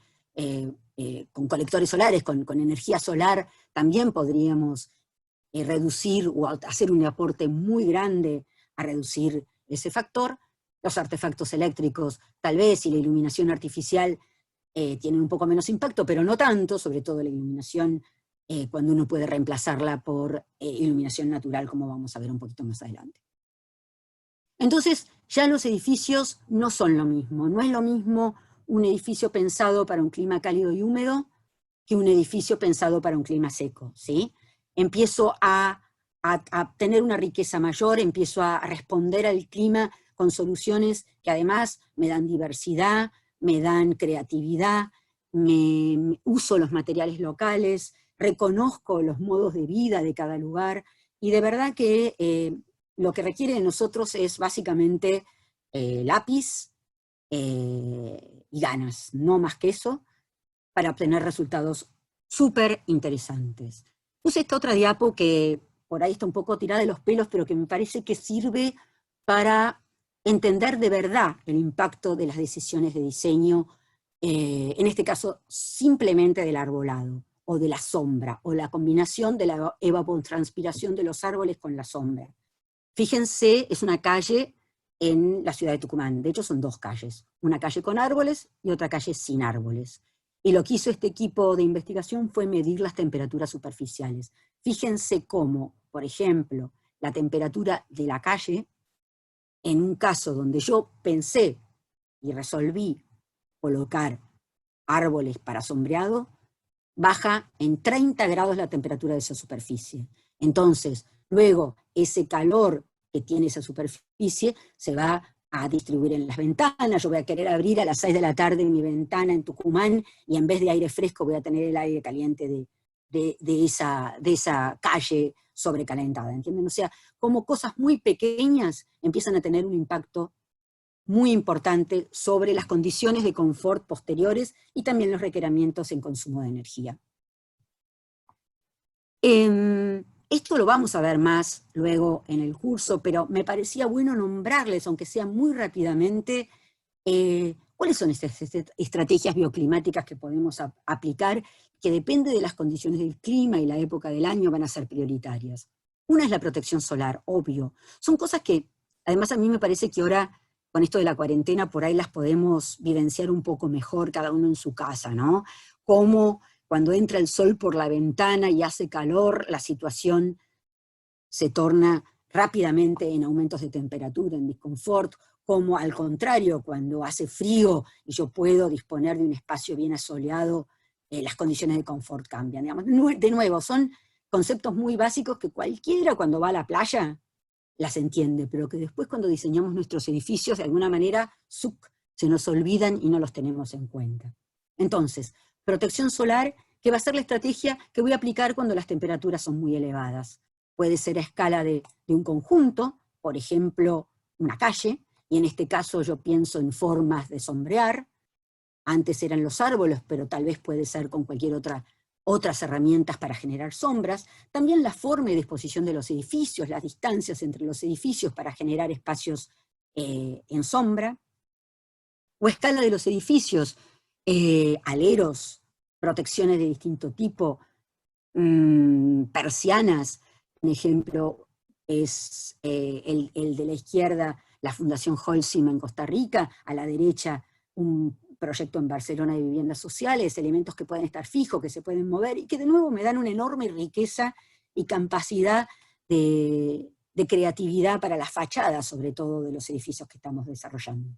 con colectores solares, con energía solar, también podríamos reducir o hacer un aporte muy grande a reducir ese factor. Los artefactos eléctricos, tal vez, y la iluminación artificial tienen un poco menos impacto, pero no tanto, sobre todo la iluminación, cuando uno puede reemplazarla por iluminación natural, como vamos a ver un poquito más adelante. Entonces, ya los edificios no son lo mismo. No es lo mismo un edificio pensado para un clima cálido y húmedo que un edificio pensado para un clima seco, ¿sí? Empiezo a tener una riqueza mayor, empiezo a responder al clima con soluciones que además me dan diversidad, me dan creatividad, uso los materiales locales, reconozco los modos de vida de cada lugar, y de verdad que lo que requiere de nosotros es básicamente lápiz y ganas, no más que eso, para obtener resultados súper interesantes. Puse esta otra diapo que por ahí está un poco tirada de los pelos, pero que me parece que sirve para entender de verdad el impacto de las decisiones de diseño, en este caso simplemente del arbolado, o de la sombra, o la combinación de la evapotranspiración de los árboles con la sombra. Fíjense, es una calle en la ciudad de Tucumán, de hecho son dos calles, una calle con árboles y otra calle sin árboles. Y lo que hizo este equipo de investigación fue medir las temperaturas superficiales. Fíjense cómo, por ejemplo, la temperatura de la calle, en un caso donde yo pensé y resolví colocar árboles para sombreado, baja en 30 grados la temperatura de esa superficie. Entonces, luego, ese calor que tiene esa superficie se va a distribuir en las ventanas. Yo voy a querer abrir a las 6 de la tarde mi ventana en Tucumán y en vez de aire fresco voy a tener el aire caliente de esa calle sobrecalentada, ¿entienden? O sea, como cosas muy pequeñas empiezan a tener un impacto muy importante sobre las condiciones de confort posteriores y también los requerimientos en consumo de energía. Esto lo vamos a ver más luego en el curso, pero me parecía bueno nombrarles, aunque sea muy rápidamente, cuáles son estas estrategias bioclimáticas que podemos aplicar, que depende de las condiciones del clima y la época del año van a ser prioritarias. Una es la protección solar, obvio. Son cosas que, además a mí me parece que ahora, con esto de la cuarentena, por ahí las podemos vivenciar un poco mejor, cada uno en su casa, ¿no? Como cuando entra el sol por la ventana y hace calor, la situación se torna rápidamente en aumentos de temperatura, en disconfort, como al contrario, cuando hace frío y yo puedo disponer de un espacio bien asoleado, las condiciones de confort cambian. Digamos. De nuevo, son conceptos muy básicos que cualquiera cuando va a la playa las entiende, pero que después cuando diseñamos nuestros edificios, de alguna manera, se nos olvidan y no los tenemos en cuenta. Entonces, Protección solar, que va a ser la estrategia que voy a aplicar cuando las temperaturas son muy elevadas. Puede ser a escala de un conjunto, por ejemplo, una calle, y en este caso yo pienso en formas de sombrear. Antes eran los árboles, pero tal vez puede ser con cualquier otras herramientas para generar sombras. También la forma y disposición de los edificios, las distancias entre los edificios para generar espacios en sombra. O escala de los edificios, aleros, protecciones de distinto tipo, persianas. Un ejemplo es el de la izquierda, la Fundación Holcim en Costa Rica, a la derecha un proyecto en Barcelona de viviendas sociales, elementos que pueden estar fijos, que se pueden mover, y que de nuevo me dan una enorme riqueza y capacidad de creatividad para las fachadas, sobre todo de los edificios que estamos desarrollando.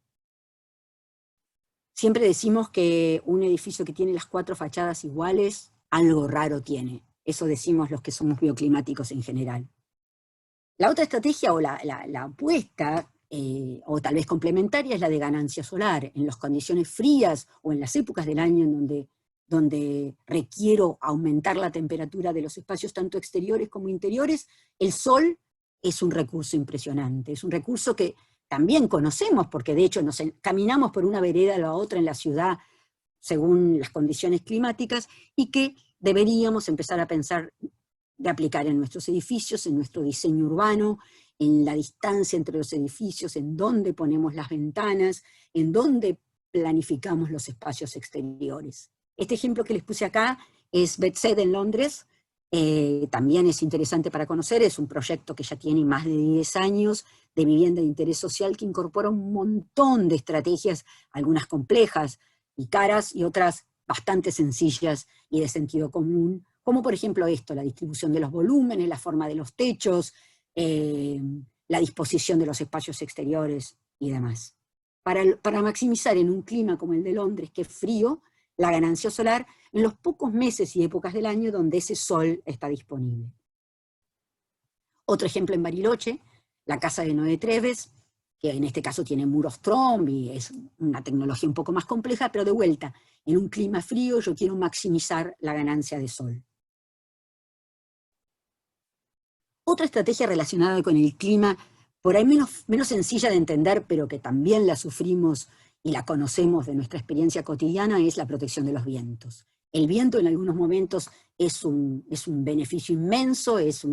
Siempre decimos que un edificio que tiene las 4 fachadas iguales, algo raro tiene. Eso decimos los que somos bioclimáticos en general. La otra estrategia, o la opuesta, o tal vez complementaria, es la de ganancia solar. En las condiciones frías o en las épocas del año en donde requiero aumentar la temperatura de los espacios tanto exteriores como interiores, el sol es un recurso impresionante. Es un recurso que también conocemos, porque de hecho caminamos por una vereda a la otra en la ciudad según las condiciones climáticas, y que deberíamos empezar a pensar de aplicar en nuestros edificios, en nuestro diseño urbano, en la distancia entre los edificios, en dónde ponemos las ventanas, en dónde planificamos los espacios exteriores. Este ejemplo que les puse acá es Bedsted en Londres, también es interesante para conocer, es un proyecto que ya tiene más de 10 años de vivienda de interés social que incorpora un montón de estrategias, algunas complejas y caras y otras bastante sencillas y de sentido común, como por ejemplo esto, la distribución de los volúmenes, la forma de los techos, la disposición de los espacios exteriores y demás. Para maximizar en un clima como el de Londres, que es frío, la ganancia solar en los pocos meses y épocas del año donde ese sol está disponible. Otro ejemplo en Bariloche, la casa de Noé Treves, que en este caso tiene muros Trombe y es una tecnología un poco más compleja, pero de vuelta, en un clima frío yo quiero maximizar la ganancia de sol. Otra estrategia relacionada con el clima, por ahí menos sencilla de entender, pero que también la sufrimos y la conocemos de nuestra experiencia cotidiana, es la protección de los vientos. El viento en algunos momentos es un beneficio inmenso, es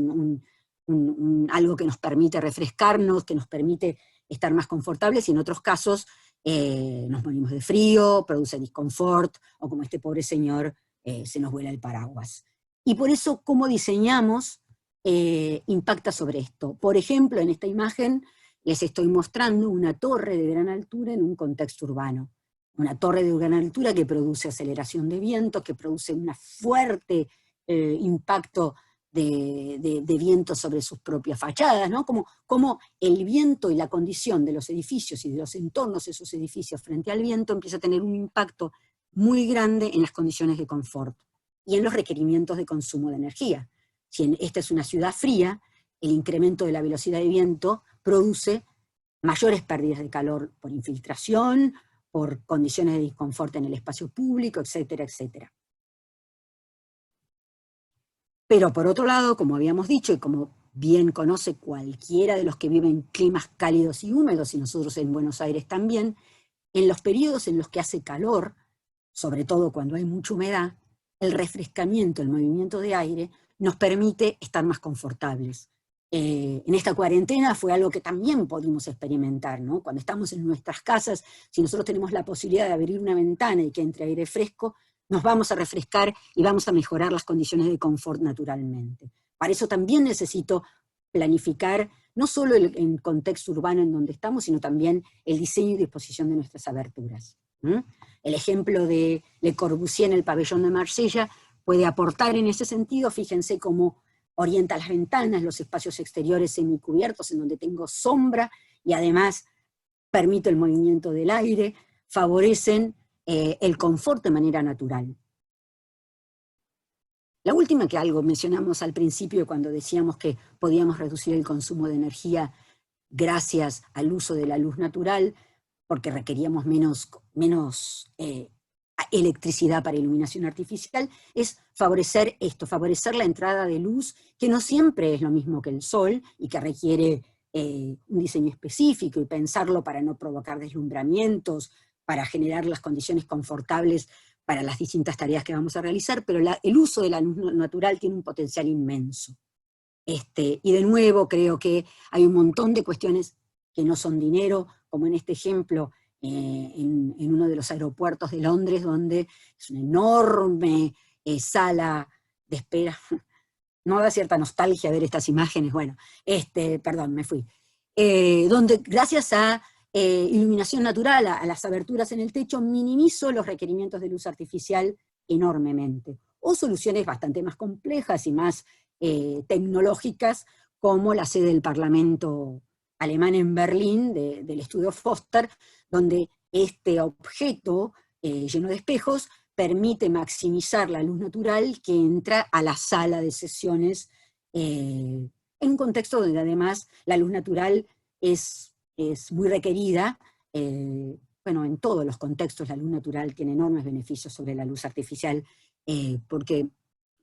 algo que nos permite refrescarnos, que nos permite estar más confortables, y en otros casos nos morimos de frío, produce disconfort, o como este pobre señor, se nos vuela el paraguas. Y por eso, cómo diseñamos impacta sobre esto. Por ejemplo, en esta imagen les estoy mostrando una torre de gran altura en un contexto urbano. Una torre de gran altura que produce aceleración de vientos, que produce un fuerte impacto de viento sobre sus propias fachadas, ¿no? Como el viento y la condición de los edificios y de los entornos de esos edificios frente al viento empieza a tener un impacto muy grande en las condiciones de confort y en los requerimientos de consumo de energía. Si esta es una ciudad fría, el incremento de la velocidad de viento produce mayores pérdidas de calor por infiltración, por condiciones de disconfort en el espacio público, etcétera, etcétera. Pero por otro lado, como habíamos dicho, y como bien conoce cualquiera de los que viven en climas cálidos y húmedos, y nosotros en Buenos Aires también, en los periodos en los que hace calor, sobre todo cuando hay mucha humedad, el refrescamiento, el movimiento de aire, nos permite estar más confortables. En esta cuarentena fue algo que también pudimos experimentar, ¿no? Cuando estamos en nuestras casas, si nosotros tenemos la posibilidad de abrir una ventana y que entre aire fresco, nos vamos a refrescar y vamos a mejorar las condiciones de confort naturalmente. Para eso también necesito planificar no solo el contexto urbano en donde estamos, sino también el diseño y disposición de nuestras aberturas. El ejemplo de Le Corbusier en el pabellón de Marsella puede aportar en ese sentido. Fíjense cómo orienta las ventanas, los espacios exteriores semicubiertos en donde tengo sombra y además permite el movimiento del aire, favorecen el confort de manera natural. La última, que algo mencionamos al principio cuando decíamos que podíamos reducir el consumo de energía gracias al uso de la luz natural, porque requeríamos menos electricidad para iluminación artificial, es favorecer esto, favorecer la entrada de luz, que no siempre es lo mismo que el sol, y que requiere un diseño específico, y pensarlo para no provocar deslumbramientos, para generar las condiciones confortables para las distintas tareas que vamos a realizar, pero el uso de la luz natural tiene un potencial inmenso. Y de nuevo creo que hay un montón de cuestiones que no son dinero, como en este ejemplo, en uno de los aeropuertos de Londres, donde es una enorme sala de espera. No da cierta nostalgia ver estas imágenes, bueno, perdón, me fui. Donde gracias a iluminación natural, a las aberturas en el techo, minimizo los requerimientos de luz artificial enormemente. O soluciones bastante más complejas y más tecnológicas, como la sede del Parlamento alemán en Berlín, del estudio Foster, donde este objeto lleno de espejos permite maximizar la luz natural que entra a la sala de sesiones, en un contexto donde además la luz natural es muy requerida. Bueno, en todos los contextos la luz natural tiene enormes beneficios sobre la luz artificial, porque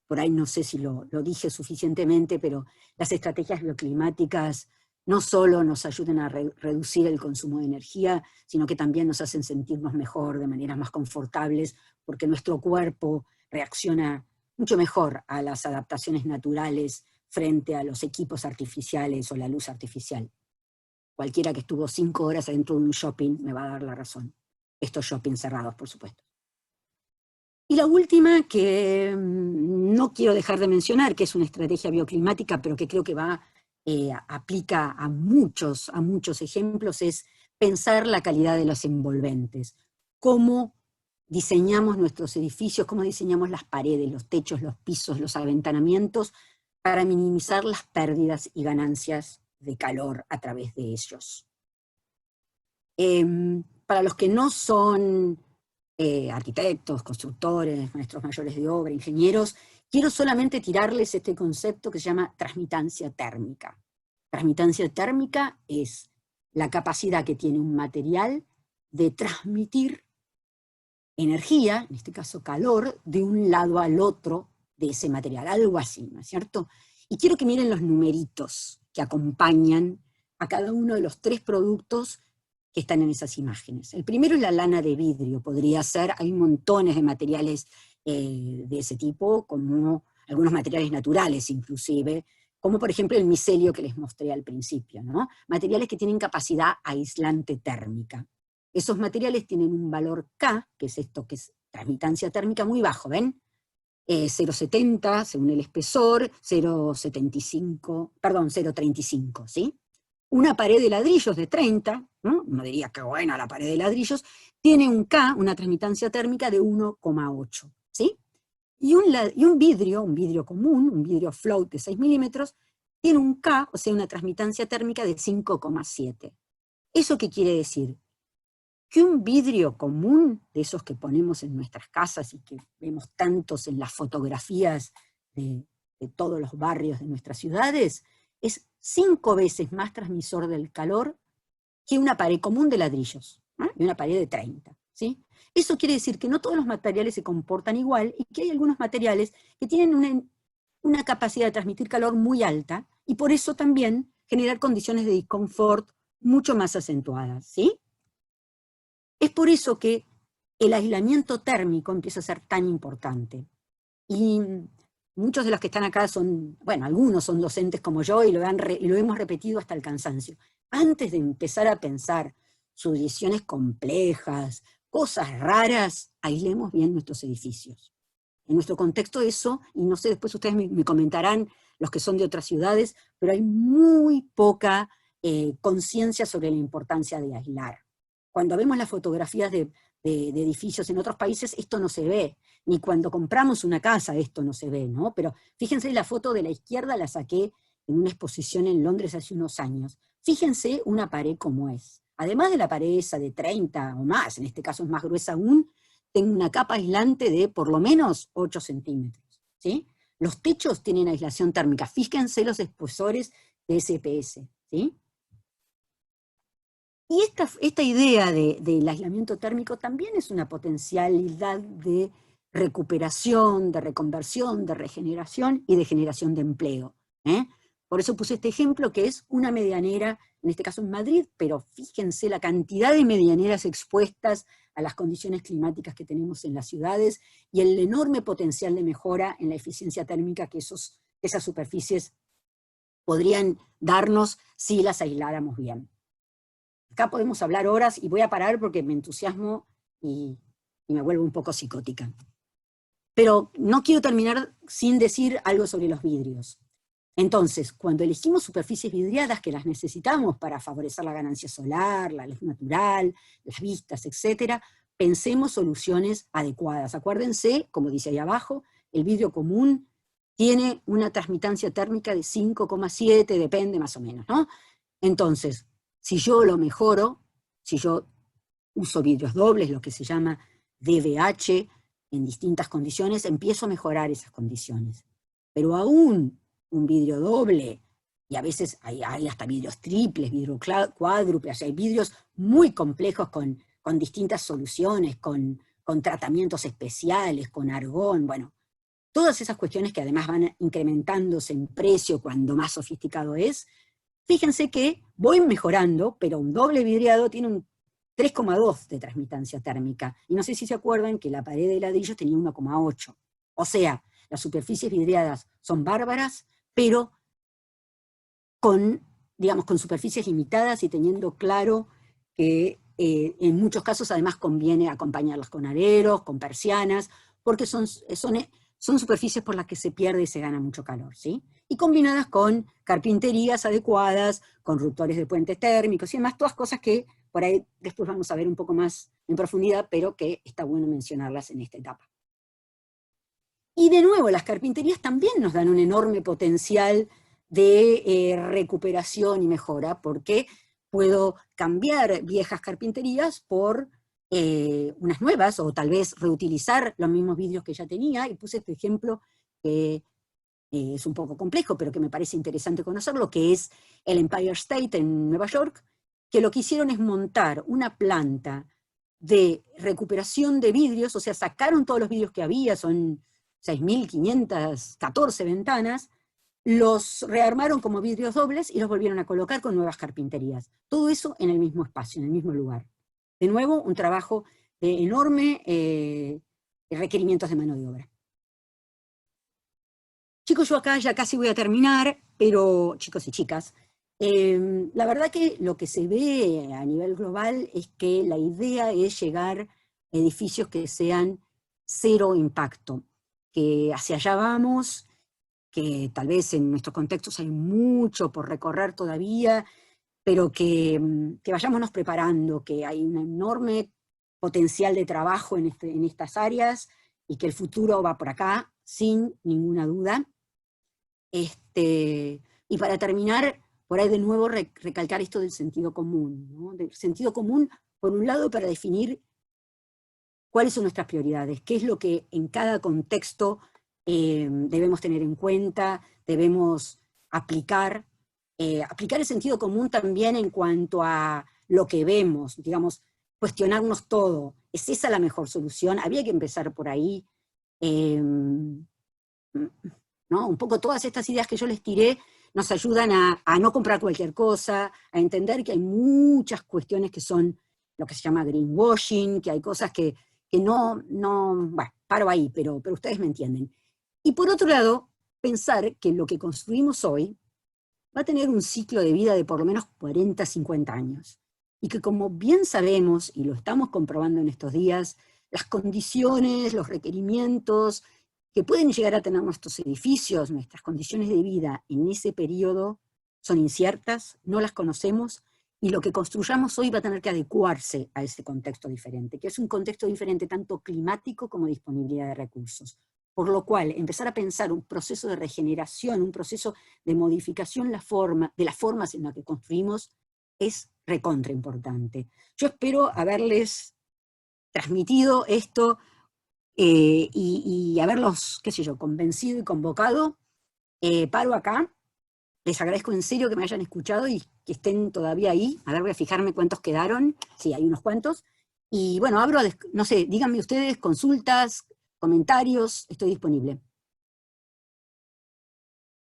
por ahí no sé si lo dije suficientemente, pero las estrategias bioclimáticas no solo nos ayudan a reducir el consumo de energía, sino que también nos hacen sentirnos mejor, de maneras más confortables, porque nuestro cuerpo reacciona mucho mejor a las adaptaciones naturales frente a los equipos artificiales o la luz artificial. Cualquiera que estuvo 5 horas adentro de un shopping me va a dar la razón. Estos shoppings cerrados, por supuesto. Y la última, que no quiero dejar de mencionar, que es una estrategia bioclimática, pero que creo que aplica a muchos ejemplos, es pensar la calidad de los envolventes. Cómo diseñamos nuestros edificios, cómo diseñamos las paredes, los techos, los pisos, los aventanamientos, para minimizar las pérdidas y ganancias de calor a través de ellos. Para los que no son arquitectos, constructores, maestros mayores de obra, ingenieros, quiero solamente tirarles este concepto que se llama transmitancia térmica. Transmitancia térmica es la capacidad que tiene un material de transmitir energía, en este caso calor, de un lado al otro de ese material, algo así, ¿no es cierto? Y quiero que miren los numeritos que acompañan a cada uno de los 3 productos que están en esas imágenes. El primero es la lana de vidrio, podría ser, hay montones de materiales de ese tipo, como algunos materiales naturales inclusive, como por ejemplo el micelio que les mostré al principio, ¿no? Materiales que tienen capacidad aislante térmica. Esos materiales tienen un valor K, que es esto, que es transmitancia térmica, muy bajo, ¿ven? 0,70 según el espesor, 0,35, ¿sí? Una pared de ladrillos de 30, ¿no? Uno diría que buena la pared de ladrillos, tiene un K, una transmitancia térmica de 1,8, ¿sí? Y un vidrio común, un vidrio float de 6 milímetros, tiene un K, o sea, una transmitancia térmica de 5,7. ¿Eso qué quiere decir? Que un vidrio común, de esos que ponemos en nuestras casas y que vemos tantos en las fotografías de todos los barrios de nuestras ciudades, es 5 veces más transmisor del calor que una pared común de ladrillos, ¿no? Y una pared de 30, ¿sí? Eso quiere decir que no todos los materiales se comportan igual, y que hay algunos materiales que tienen una capacidad de transmitir calor muy alta, y por eso también generar condiciones de disconfort mucho más acentuadas, ¿sí? Es por eso que el aislamiento térmico empieza a ser tan importante. Y muchos de los que están acá son, bueno, algunos son docentes como yo, y lo hemos repetido hasta el cansancio. Antes de empezar a pensar subdivisiones complejas, cosas raras, aislemos bien nuestros edificios. En nuestro contexto eso, y no sé, después ustedes me comentarán, los que son de otras ciudades, pero hay muy poca conciencia sobre la importancia de aislar. Cuando vemos las fotografías de edificios en otros países, esto no se ve. Ni cuando compramos una casa esto no se ve, ¿no? Pero fíjense, la foto de la izquierda la saqué en una exposición en Londres hace unos años. Fíjense una pared como es. Además de la pared esa de 30 o más, en este caso es más gruesa aún, tengo una capa aislante de por lo menos 8 centímetros, ¿sí? Los techos tienen aislación térmica. Fíjense los espesores de SPS, ¿sí? Y esta idea del aislamiento térmico también es una potencialidad de recuperación, de reconversión, de regeneración y de generación de empleo. Por eso puse este ejemplo, que es una medianera, en este caso en Madrid, pero fíjense la cantidad de medianeras expuestas a las condiciones climáticas que tenemos en las ciudades y el enorme potencial de mejora en la eficiencia térmica que esas superficies podrían darnos si las aisláramos bien. Acá podemos hablar horas y voy a parar porque me entusiasmo y me vuelvo un poco psicótica. Pero no quiero terminar sin decir algo sobre los vidrios. Entonces, cuando elegimos superficies vidriadas que las necesitamos para favorecer la ganancia solar, la luz natural, las vistas, etc., pensemos soluciones adecuadas. Acuérdense, como dice ahí abajo, el vidrio común tiene una transmitancia térmica de 5,7, depende más o menos, ¿no? Entonces, si yo lo mejoro, si yo uso vidrios dobles, lo que se llama DVH, en distintas condiciones, empiezo a mejorar esas condiciones. Pero aún un vidrio doble, y a veces hay hasta vidrios triples, vidrios cuádruples, hay vidrios muy complejos con distintas soluciones, con tratamientos especiales, con argón, bueno, todas esas cuestiones que además van incrementándose en precio cuando más sofisticado es. Fíjense que voy mejorando, pero un doble vidriado tiene un 3,2 de transmitancia térmica. Y no sé si se acuerdan que la pared de ladrillos tenía 1,8. O sea, las superficies vidriadas son bárbaras, pero con superficies limitadas y teniendo claro que en muchos casos además conviene acompañarlas con areros, con persianas, porque son superficies por las que se pierde y se gana mucho calor, ¿sí? Y combinadas con carpinterías adecuadas, con ruptores de puentes térmicos y demás, todas cosas que por ahí después vamos a ver un poco más en profundidad, pero que está bueno mencionarlas en esta etapa. Y de nuevo, las carpinterías también nos dan un enorme potencial de recuperación y mejora, porque puedo cambiar viejas carpinterías por unas nuevas, o tal vez reutilizar los mismos vidrios que ya tenía, y puse este ejemplo que es un poco complejo, pero que me parece interesante conocerlo, que es el Empire State en Nueva York, que lo que hicieron es montar una planta de recuperación de vidrios, o sea, sacaron todos los vidrios que había, son 6.514 ventanas, los rearmaron como vidrios dobles y los volvieron a colocar con nuevas carpinterías. Todo eso en el mismo espacio, en el mismo lugar. De nuevo, un trabajo de enorme requerimientos de mano de obra. Chicos, yo acá ya casi voy a terminar, pero chicos y chicas, la verdad que lo que se ve a nivel global es que la idea es llegar a edificios que sean cero impacto, que hacia allá vamos, que tal vez en nuestros contextos hay mucho por recorrer todavía, pero que vayámonos preparando, que hay un enorme potencial de trabajo en estas áreas y que el futuro va por acá, sin ninguna duda. Y para terminar, por ahí de nuevo recalcar esto del sentido común, ¿no? Del sentido común, por un lado, para definir cuáles son nuestras prioridades, qué es lo que en cada contexto debemos tener en cuenta, debemos aplicar. Aplicar el sentido común también en cuanto a lo que vemos, digamos, cuestionarnos todo. ¿Es esa la mejor solución? Habría que empezar por ahí. ¿No? Un poco todas estas ideas que yo les tiré nos ayudan a no comprar cualquier cosa, a entender que hay muchas cuestiones que son lo que se llama greenwashing, que hay cosas que no, bueno, paro ahí, pero ustedes me entienden. Y por otro lado, pensar que lo que construimos hoy va a tener un ciclo de vida de por lo menos 40, 50 años. Y que como bien sabemos, y lo estamos comprobando en estos días, las condiciones, los requerimientos que pueden llegar a tener nuestros edificios, nuestras condiciones de vida en ese periodo son inciertas, no las conocemos, y lo que construyamos hoy va a tener que adecuarse a ese contexto diferente, que es un contexto diferente tanto climático como disponibilidad de recursos. Por lo cual, empezar a pensar un proceso de regeneración, un proceso de modificación de las formas en las que construimos, es recontra importante. Yo espero haberles transmitido esto y haberlos, qué sé yo, convencido y convocado. Paro acá Les agradezco en serio que me hayan escuchado y que estén todavía ahí. A ver, voy a fijarme cuántos quedaron. Sí, hay unos cuantos. Y bueno, abro, no sé, díganme ustedes, consultas, comentarios, estoy disponible.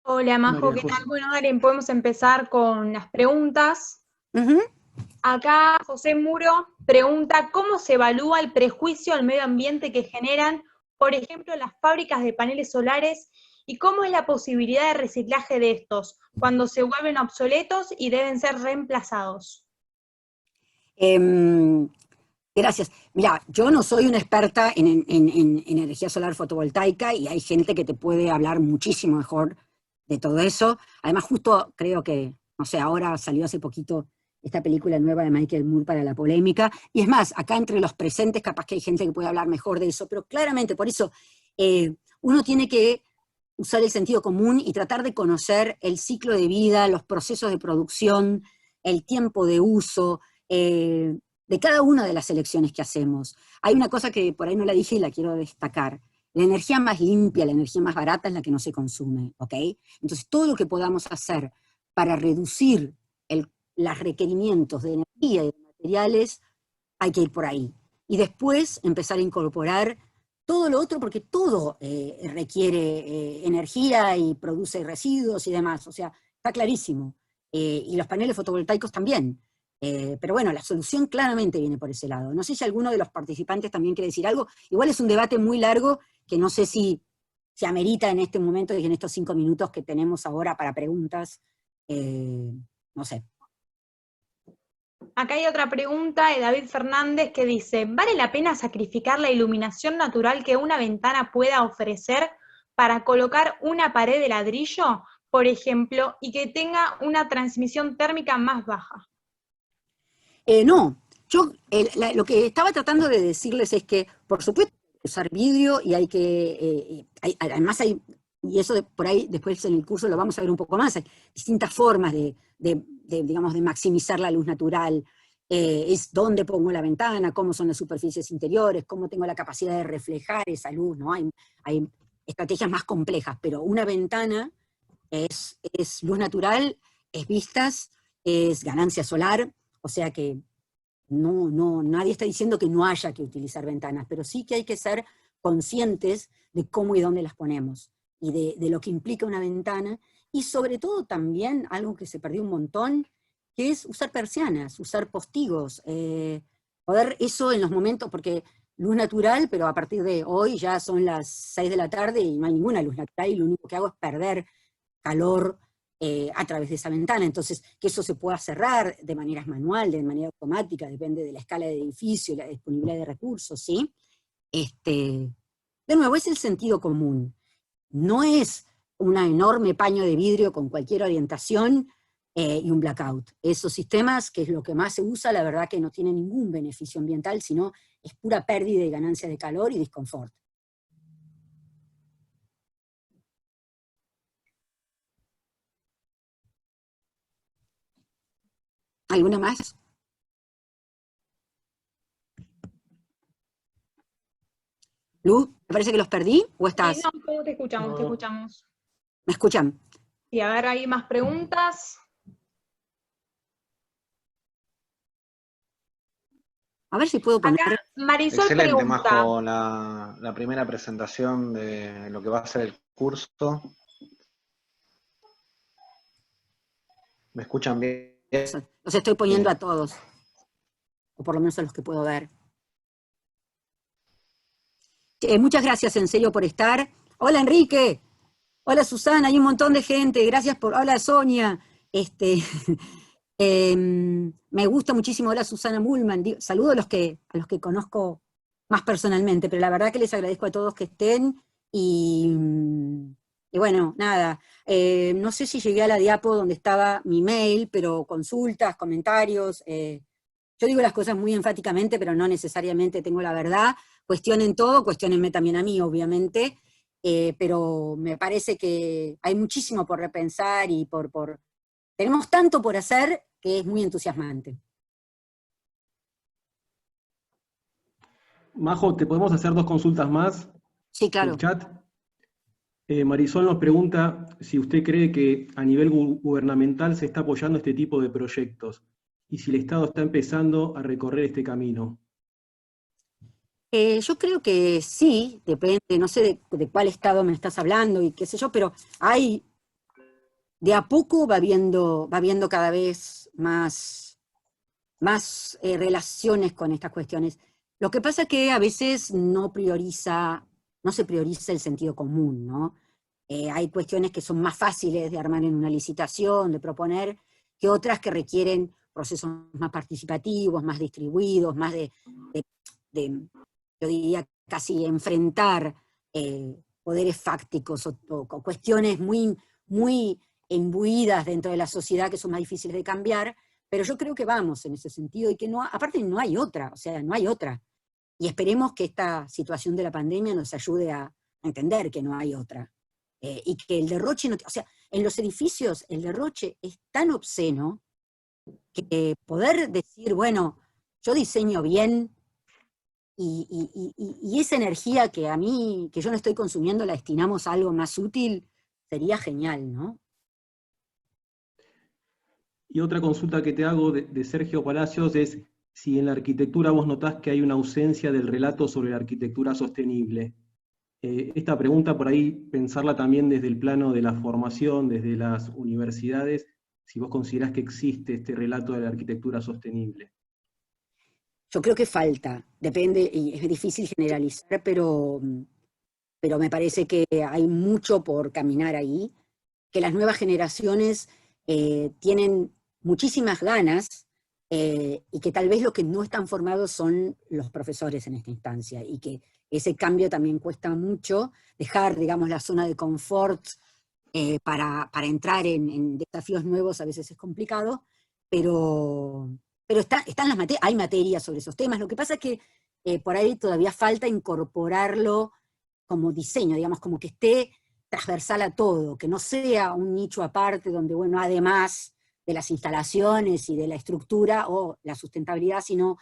Hola, Majo, María ¿qué tal? José. Bueno, Dale, podemos empezar con las preguntas. Ujú. Acá José Muro pregunta, ¿cómo se evalúa el prejuicio al medio ambiente que generan, por ejemplo, las fábricas de paneles solares, y cómo es la posibilidad de reciclaje de estos cuando se vuelven obsoletos y deben ser reemplazados? Gracias. Mira, yo no soy una experta en energía solar fotovoltaica y hay gente que te puede hablar muchísimo mejor de todo eso. Además, justo creo que, no sé, ahora salió hace poquito esta película nueva de Michael Moore para la polémica. Y es más, acá entre los presentes capaz que hay gente que puede hablar mejor de eso, pero claramente por eso uno tiene que usar el sentido común y tratar de conocer el ciclo de vida, los procesos de producción, el tiempo de uso, de cada una de las elecciones que hacemos. Hay una cosa que por ahí no la dije y la quiero destacar. La energía más limpia, la energía más barata es la que no se consume, ¿ok? Entonces, todo lo que podamos hacer para reducir los requerimientos de energía y de materiales, hay que ir por ahí. Y después empezar a incorporar todo lo otro, porque todo requiere energía y produce residuos y demás. O sea, está clarísimo. Y los paneles fotovoltaicos también. Pero bueno, la solución claramente viene por ese lado. No sé si alguno de los participantes también quiere decir algo. Igual es un debate muy largo que no sé si se amerita en este momento y en estos 5 minutos que tenemos ahora para preguntas. No sé. Acá hay otra pregunta de David Fernández que dice, ¿vale la pena sacrificar la iluminación natural que una ventana pueda ofrecer para colocar una pared de ladrillo, por ejemplo, y que tenga una transmisión térmica más baja? No, yo lo que estaba tratando de decirles es que, por supuesto, hay que usar vidrio y hay que, además hay, y eso por ahí después en el curso lo vamos a ver un poco más, hay distintas formas digamos, de maximizar la luz natural. Es dónde pongo la ventana, cómo son las superficies interiores, cómo tengo la capacidad de reflejar esa luz, ¿no? Hay estrategias más complejas, pero una ventana es luz natural, es vistas, es ganancia solar, o sea que nadie está diciendo que no haya que utilizar ventanas, pero sí que hay que ser conscientes de cómo y dónde las ponemos, y de lo que implica una ventana, y sobre todo también algo que se perdió un montón, que es usar persianas, usar postigos, poder eso en los momentos, porque luz natural, pero a partir de hoy ya son las 6 de la tarde y no hay ninguna luz natural, y lo único que hago es perder calor a través de esa ventana. Entonces, que eso se pueda cerrar de manera manual, de manera automática, depende de la escala de edificio y la disponibilidad de recursos, ¿sí? De nuevo, es el sentido común. No es un enorme paño de vidrio con cualquier orientación y un blackout. Esos sistemas, que es lo que más se usa, la verdad que no tienen ningún beneficio ambiental, sino es pura pérdida y ganancia de calor y disconfort. ¿Alguna más? Luz, ¿me parece que los perdí? ¿O estás? No, ¿cómo te escuchamos? No. Te escuchamos. ¿Me escuchan? Y a ver, ¿hay más preguntas? A ver si puedo poner... Acá Marisol Excelente, pregunta. Majo, la primera presentación de lo que va a ser el curso. ¿Me escuchan bien? Los estoy poniendo a todos, o por lo menos a los que puedo ver. Muchas gracias en serio por estar. Hola Enrique, hola Susana, hay un montón de gente, gracias por... Hola Sonia, me gusta muchísimo, hola Susana Mullman, saludo a los que conozco más personalmente, pero la verdad que les agradezco a todos que estén, y bueno, nada, no sé si llegué a la diapo donde estaba mi mail, pero consultas, comentarios, yo digo las cosas muy enfáticamente, pero no necesariamente tengo la verdad. Cuestionen todo, cuestionenme también a mí, obviamente, pero me parece que hay muchísimo por repensar y tenemos tanto por hacer que es muy entusiasmante. Majo, ¿te podemos hacer 2 consultas más Sí, en claro. el chat? Marisol nos pregunta si usted cree que a nivel gubernamental se está apoyando este tipo de proyectos y si el Estado está empezando a recorrer este camino. Yo creo que sí, depende, no sé de cuál estado me estás hablando y qué sé yo, pero hay, de a poco va viendo cada vez más relaciones con estas cuestiones. Lo que pasa es que a veces no se prioriza el sentido común, ¿no? Hay cuestiones que son más fáciles de armar en una licitación, de proponer, que otras que requieren procesos más participativos, más distribuidos, más de yo diría, casi enfrentar poderes fácticos o cuestiones muy imbuidas dentro de la sociedad que son más difíciles de cambiar, pero yo creo que vamos en ese sentido y que no, aparte no hay otra, o sea, no hay otra. Y esperemos que esta situación de la pandemia nos ayude a entender que no hay otra. Y que el derroche, o sea, en los edificios el derroche es tan obsceno que poder decir, bueno, yo diseño bien y esa energía que yo no estoy consumiendo, la destinamos a algo más útil, sería genial, ¿no? Y otra consulta que te hago de Sergio Palacios es si en la arquitectura vos notás que hay una ausencia del relato sobre la arquitectura sostenible. Esta pregunta por ahí pensarla también desde el plano de la formación, desde las universidades, si vos considerás que existe este relato de la arquitectura sostenible. Yo creo que falta, depende, y es difícil generalizar, pero me parece que hay mucho por caminar ahí, que las nuevas generaciones tienen muchísimas ganas, y que tal vez lo que no están formados son los profesores en esta instancia, y que ese cambio también cuesta mucho, dejar, digamos, la zona de confort para entrar en desafíos nuevos a veces es complicado, pero están hay materias sobre esos temas. Lo que pasa es que por ahí todavía falta incorporarlo como diseño, digamos, como que esté transversal a todo, que no sea un nicho aparte donde, bueno, además de las instalaciones y de la estructura o la sustentabilidad, sino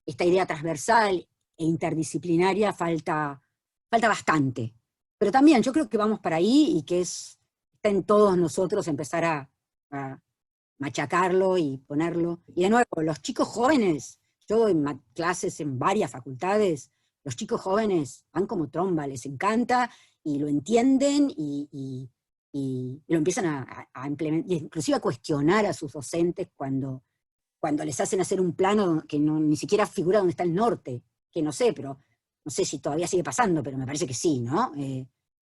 esta idea transversal e interdisciplinaria falta bastante. Pero también yo creo que vamos para ahí y que está en todos nosotros empezar a machacarlo y ponerlo. Y de nuevo, los chicos jóvenes, yo en clases en varias facultades, los chicos jóvenes van como tromba, les encanta y lo entienden y lo empiezan a implementar, inclusive a cuestionar a sus docentes cuando les hacen hacer un plano que ni siquiera figura dónde está el norte, que no sé, pero no sé si todavía sigue pasando, pero me parece que sí, ¿no?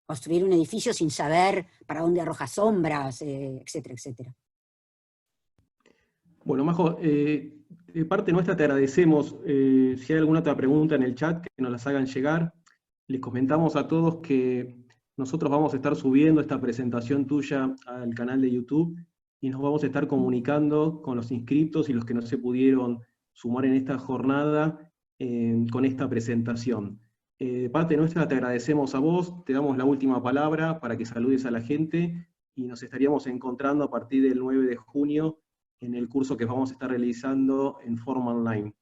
Construir un edificio sin saber para dónde arroja sombras, etcétera, etcétera. Bueno, Majo, de parte nuestra te agradecemos. Si hay alguna otra pregunta en el chat, que nos las hagan llegar. Les comentamos a todos que nosotros vamos a estar subiendo esta presentación tuya al canal de YouTube y nos vamos a estar comunicando con los inscriptos y los que no se pudieron sumar en esta jornada con esta presentación. De parte nuestra te agradecemos a vos, te damos la última palabra para que saludes a la gente y nos estaríamos encontrando a partir del 9 de junio en el curso que vamos a estar realizando en forma online.